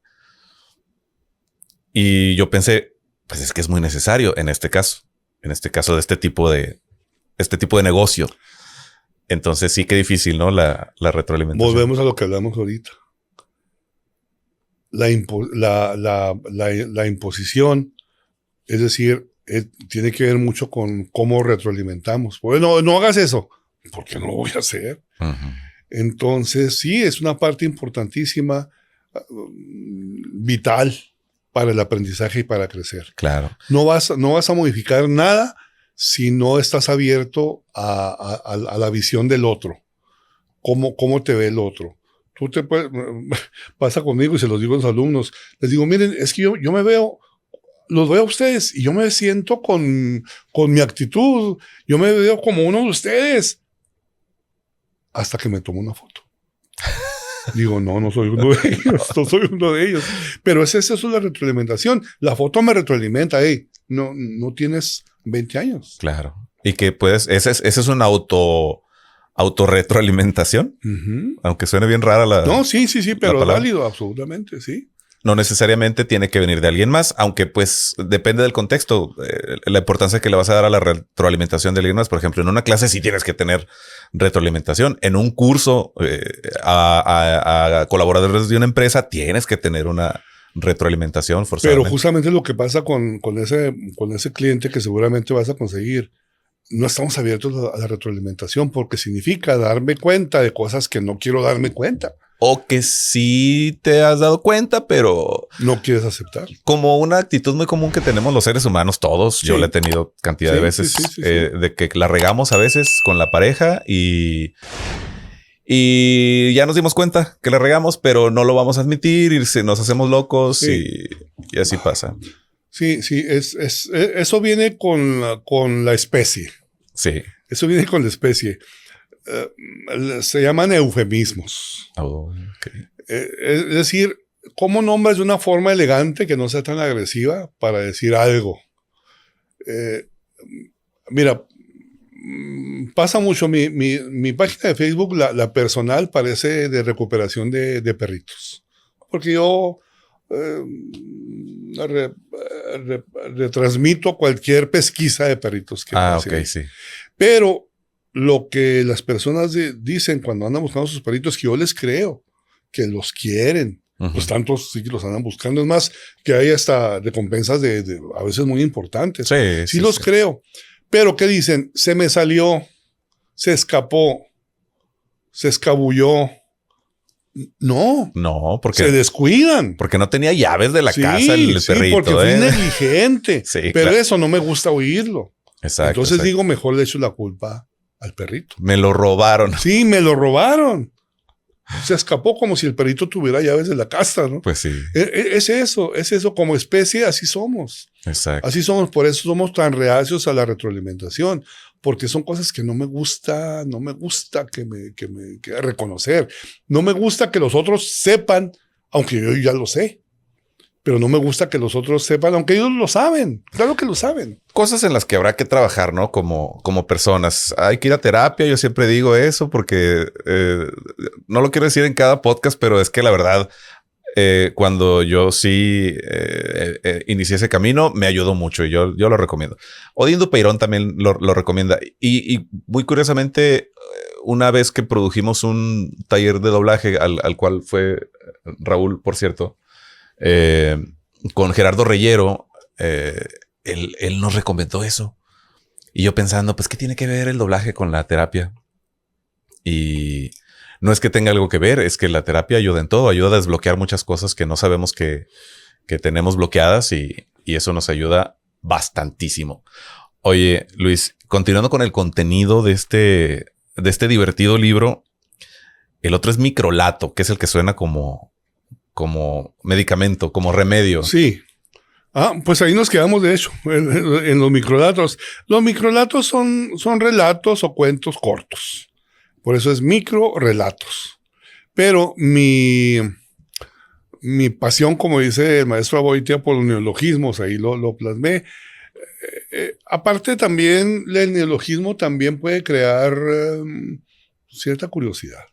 Y yo pensé, pues es que es muy necesario en este caso de este tipo de negocio. Entonces sí que difícil, ¿no? La retroalimentación. Volvemos a lo que hablamos ahorita. La imposición, es decir, tiene que ver mucho con cómo retroalimentamos. Bueno, no hagas eso, porque no lo voy a hacer. Uh-huh. Entonces, sí, es una parte importantísima, vital para el aprendizaje y para crecer. Claro. No vas a modificar nada si no estás abierto a la visión del otro. ¿Cómo te ve el otro? Tú pasa conmigo y se los digo a los alumnos. Les digo, miren, es que yo los veo a ustedes y yo me siento con mi actitud. Yo me veo como uno de ustedes. Hasta que me tomo una foto. Digo, no soy uno de ellos, no soy uno de ellos. Pero eso es la retroalimentación. La foto me retroalimenta. Hey, no tienes 20 años. Claro. Y que puedes, esa es una autorretroalimentación. Uh-huh. Aunque suene bien rara la. No, sí, pero es válido, absolutamente, sí. No necesariamente tiene que venir de alguien más, aunque pues depende del contexto, la importancia que le vas a dar a la retroalimentación de alguien más. Por ejemplo, en una clase sí tienes que tener retroalimentación. En un curso a colaboradores de una empresa tienes que tener una retroalimentación forzadamente. Pero justamente lo que pasa con ese cliente que seguramente vas a conseguir, no estamos abiertos a la retroalimentación porque significa darme cuenta de cosas que no quiero darme cuenta. O que sí te has dado cuenta, pero no quieres aceptar. Como una actitud muy común que tenemos los seres humanos todos. Sí. Yo la he tenido cantidad de veces sí. De que la regamos a veces con la pareja y ya nos dimos cuenta que la regamos, pero no lo vamos a admitir y nos hacemos locos y así pasa. Sí, eso viene con la especie. Sí. Eso viene con la especie. Se llaman eufemismos. Oh, okay. Es decir, ¿cómo nombras de una forma elegante que no sea tan agresiva para decir algo? Mira, pasa mucho. Mi página de Facebook, la personal, parece de recuperación de perritos. Porque yo retransmito cualquier pesquisa de perritos que ok, sí. Pero lo que las personas dicen cuando andan buscando sus perritos, que yo les creo, que los quieren. Uh-huh. Pues tantos sí que los andan buscando. Es más, que hay hasta recompensas de a veces muy importantes. Sí los creo. Pero ¿qué dicen? Se me salió, se escapó, se escabulló. No, porque se descuidan. Porque no tenía llaves de la casa el perrito. Porque fui negligente. Sí, pero eso no me gusta oírlo. Exacto. Entonces digo, mejor le echo la culpa al perrito. Me lo robaron. Sí, me lo robaron. Se escapó como si el perrito tuviera llaves de la casa, ¿no? Pues sí. Es eso. Como especie, así somos. Exacto. Así somos. Por eso somos tan reacios a la retroalimentación. Porque son cosas que no me gusta que reconocer. No me gusta que los otros sepan, aunque yo ya lo sé. Pero no me gusta que los otros sepan, aunque ellos lo saben. Claro que lo saben. Cosas en las que habrá que trabajar, ¿no? Como personas. Hay que ir a terapia. Yo siempre digo eso porque no lo quiero decir en cada podcast, pero es que la verdad, cuando yo sí inicié ese camino, me ayudó mucho y yo lo recomiendo. Odín Dupeirón también lo recomienda. Y muy curiosamente, una vez que produjimos un taller de doblaje al cual fue Raúl, por cierto, con Gerardo Reyero, él nos recomendó eso. Y yo pensando, pues, ¿qué tiene que ver el doblaje con la terapia? Y no es que tenga algo que ver, es que la terapia ayuda en todo, ayuda a desbloquear muchas cosas que no sabemos que tenemos bloqueadas y eso nos ayuda bastantísimo. Oye, Luis, continuando con el contenido de este divertido libro, el otro es Microlato, que es el que suena como medicamento, como remedio. Sí. Pues ahí nos quedamos, de hecho, en los microlatos. Los microlatos son relatos o cuentos cortos. Por eso es microrelatos. Pero mi pasión, como dice el maestro Aboitia, por los neologismos, ahí lo plasmé. Aparte también, el neologismo también puede crear cierta curiosidad.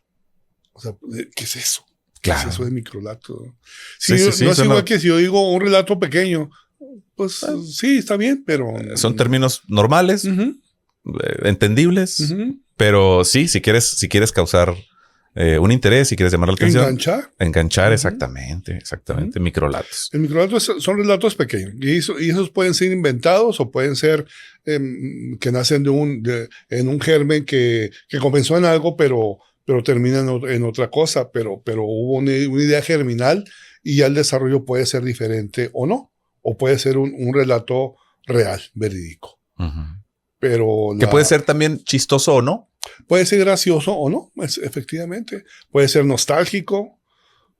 O sea, ¿qué es eso? ¿Qué es eso de microrelato? Sí, no es igual que si yo digo un relato pequeño, pues sí, está bien, pero... Son términos normales, entendibles, pero sí, si quieres causar un interés, si quieres llamar la atención. Enganchar, exactamente. Microrelatos. El microrelato son relatos pequeños y esos pueden ser inventados o pueden ser que nacen en un germen que comenzó en algo, pero termina en otra cosa, pero hubo una idea germinal y ya el desarrollo puede ser diferente o no, o puede ser un relato real, verídico. Pero que puede ser también chistoso o no. Puede ser gracioso o no, efectivamente. Puede ser nostálgico,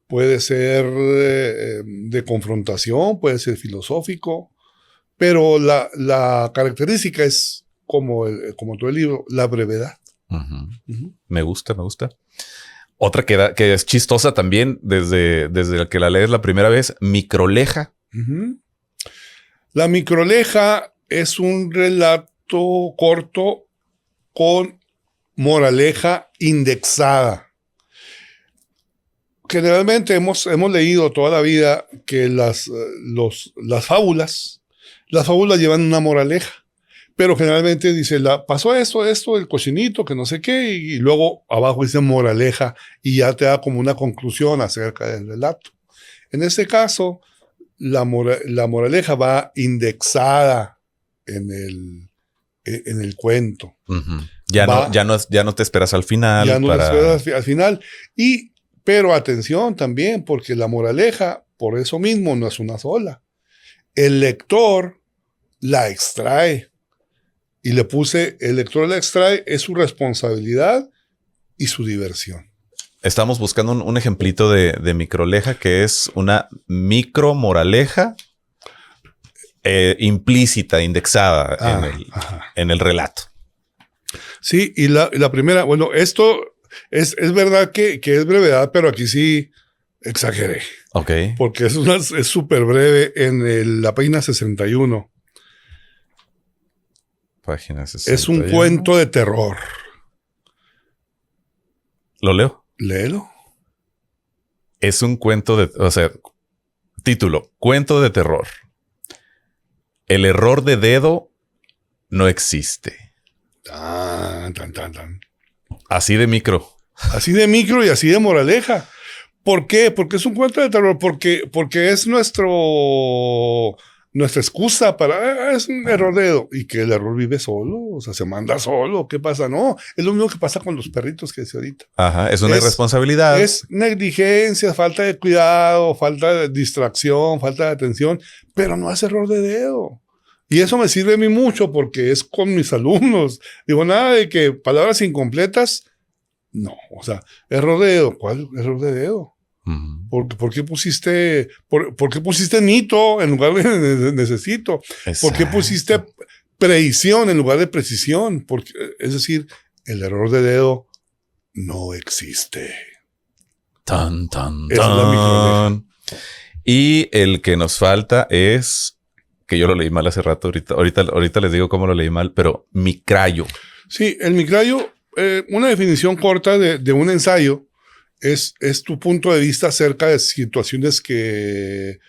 puede ser de confrontación, puede ser filosófico, pero la característica es, como todo el libro, la brevedad. Me gusta. Otra que es chistosa también desde que la lees la primera vez, microleja. La microleja es un relato corto con moraleja indexada. Generalmente hemos leído toda la vida que las fábulas llevan una moraleja, pero generalmente dice, pasó esto, el cochinito, que no sé qué, y luego abajo dice moraleja y ya te da como una conclusión acerca del relato. En este caso, la moraleja va indexada en el cuento. Ya no te esperas al final. Ya no te esperas al final. Pero atención también, porque la moraleja, por eso mismo, no es una sola. El lector la extrae. Y el lector la extrae, es su responsabilidad y su diversión. Estamos buscando un ejemplito de microleja, que es una micromoraleja implícita, indexada en el relato. Sí, y la primera, bueno, esto es verdad que es brevedad, pero aquí sí exageré. Ok. Porque es súper breve en la página 61. Página 61. Es un cuento de terror. ¿Lo leo? Léelo. Es un cuento título, cuento de terror. El error de dedo no existe. Así de micro. Así de micro y así de moraleja. ¿Por qué? Porque es un cuento de terror. Porque es nuestra excusa para... es un error de dedo. Y que el error vive solo. O sea, se manda solo. ¿Qué pasa? No. Es lo mismo que pasa con los perritos que decía ahorita. Es una irresponsabilidad. Es negligencia, falta de cuidado, falta de distracción, falta de atención. Pero no es error de dedo. Y eso me sirve a mí mucho porque es con mis alumnos. Digo, nada de que palabras incompletas. No, o sea, error de dedo. ¿Cuál error de dedo? ¿Por qué pusiste nito en lugar de necesito? Exacto. ¿Por qué pusiste previsión en lugar de precisión? Es decir, el error de dedo no existe. Tan. Es la microleja. Y el que nos falta es... que yo lo leí mal hace rato, ahorita les digo cómo lo leí mal, pero micrayo. Sí, el micrayo, una definición corta de un ensayo es tu punto de vista acerca de situaciones que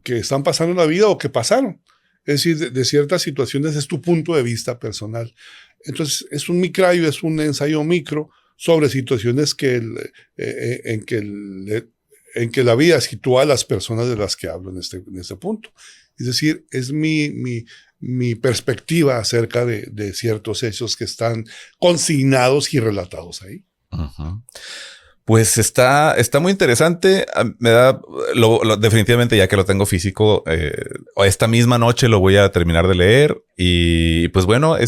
están pasando en la vida o que pasaron. Es decir, de ciertas situaciones es tu punto de vista personal. Entonces, es un micrayo, es un ensayo micro sobre situaciones en que la vida sitúa a las personas de las que hablo en este punto. Es decir, es mi perspectiva acerca de ciertos hechos que están consignados y relatados ahí. Pues está muy interesante. Me da definitivamente, ya que lo tengo físico, esta misma noche lo voy a terminar de leer. Y pues bueno,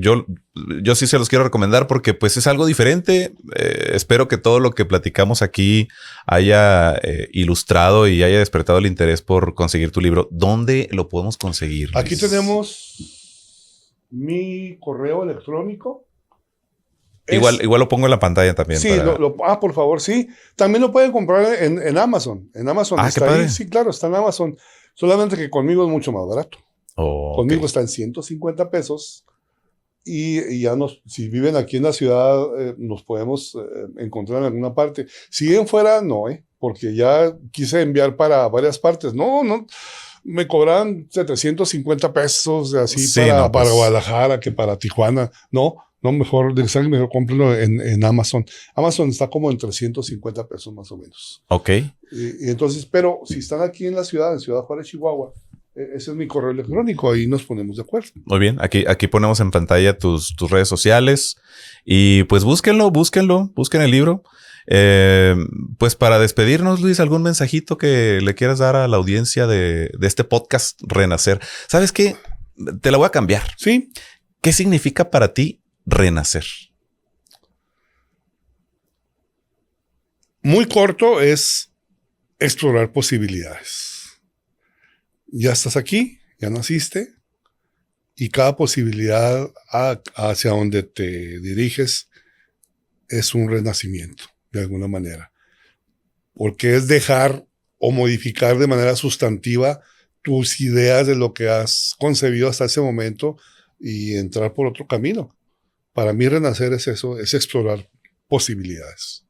yo sí se los quiero recomendar porque pues es algo diferente. Espero que todo lo que platicamos aquí haya ilustrado y haya despertado el interés por conseguir tu libro. ¿Dónde lo podemos conseguir, Luis? Aquí tenemos mi correo electrónico. Igual lo pongo en la pantalla también. Sí, por favor, sí. También lo pueden comprar en Amazon. En Amazon está ahí. Sí, claro, está en Amazon. Solamente que conmigo es mucho más barato. Conmigo está en 150 pesos. Y ya si viven aquí en la ciudad, nos podemos encontrar en alguna parte. Si bien fuera, no, porque ya quise enviar para varias partes. No, me cobran 750 pesos así Sí, para Guadalajara que para Tijuana. No, mejor cómprenlo en Amazon. Amazon está como en 350 pesos más o menos. Ok. Y entonces, pero si están aquí en la ciudad, en Ciudad Juárez, Chihuahua, ese es mi correo electrónico, ahí nos ponemos de acuerdo. Muy bien, aquí ponemos en pantalla tus redes sociales y pues busquen el libro. Pues para despedirnos, Luis, ¿algún mensajito que le quieras dar a la audiencia de este podcast Renacer? ¿Sabes qué? Te la voy a cambiar. Sí. ¿Qué significa para ti renacer? Muy corto, es explorar posibilidades. Ya estás aquí, ya naciste, y cada posibilidad hacia donde te diriges es un renacimiento, de alguna manera. Porque es dejar o modificar de manera sustantiva tus ideas de lo que has concebido hasta ese momento y entrar por otro camino. Para mí renacer es eso, es explorar posibilidades.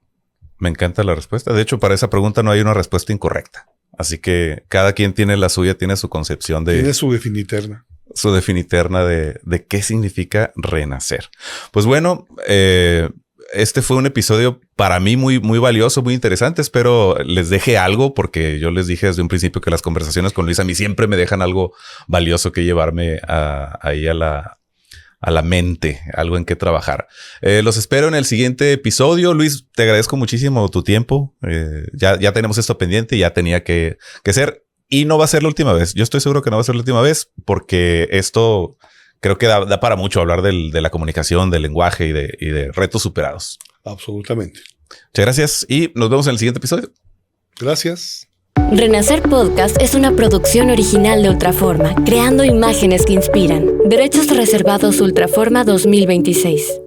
Me encanta la respuesta. De hecho, para esa pregunta no hay una respuesta incorrecta. Así que cada quien tiene la suya, tiene su concepción de... Tiene su definiterna. Su definiterna de qué significa renacer. Pues bueno, este fue un episodio para mí muy, muy valioso, muy interesante. Espero les deje algo, porque yo les dije desde un principio que las conversaciones con Luis a mí siempre me dejan algo valioso que llevarme ahí a la mente, algo en qué trabajar. Los espero en el siguiente episodio. Luis, te agradezco muchísimo tu tiempo. Ya tenemos esto pendiente, ya tenía que ser, y no va a ser la última vez. Yo estoy seguro que no va a ser la última vez, porque esto creo que da para mucho hablar de la comunicación, del lenguaje y de retos superados. Absolutamente. Muchas gracias y nos vemos en el siguiente episodio. Gracias. Renacer Podcast es una producción original de Ultraforma, creando imágenes que inspiran. Derechos reservados Ultraforma 2026.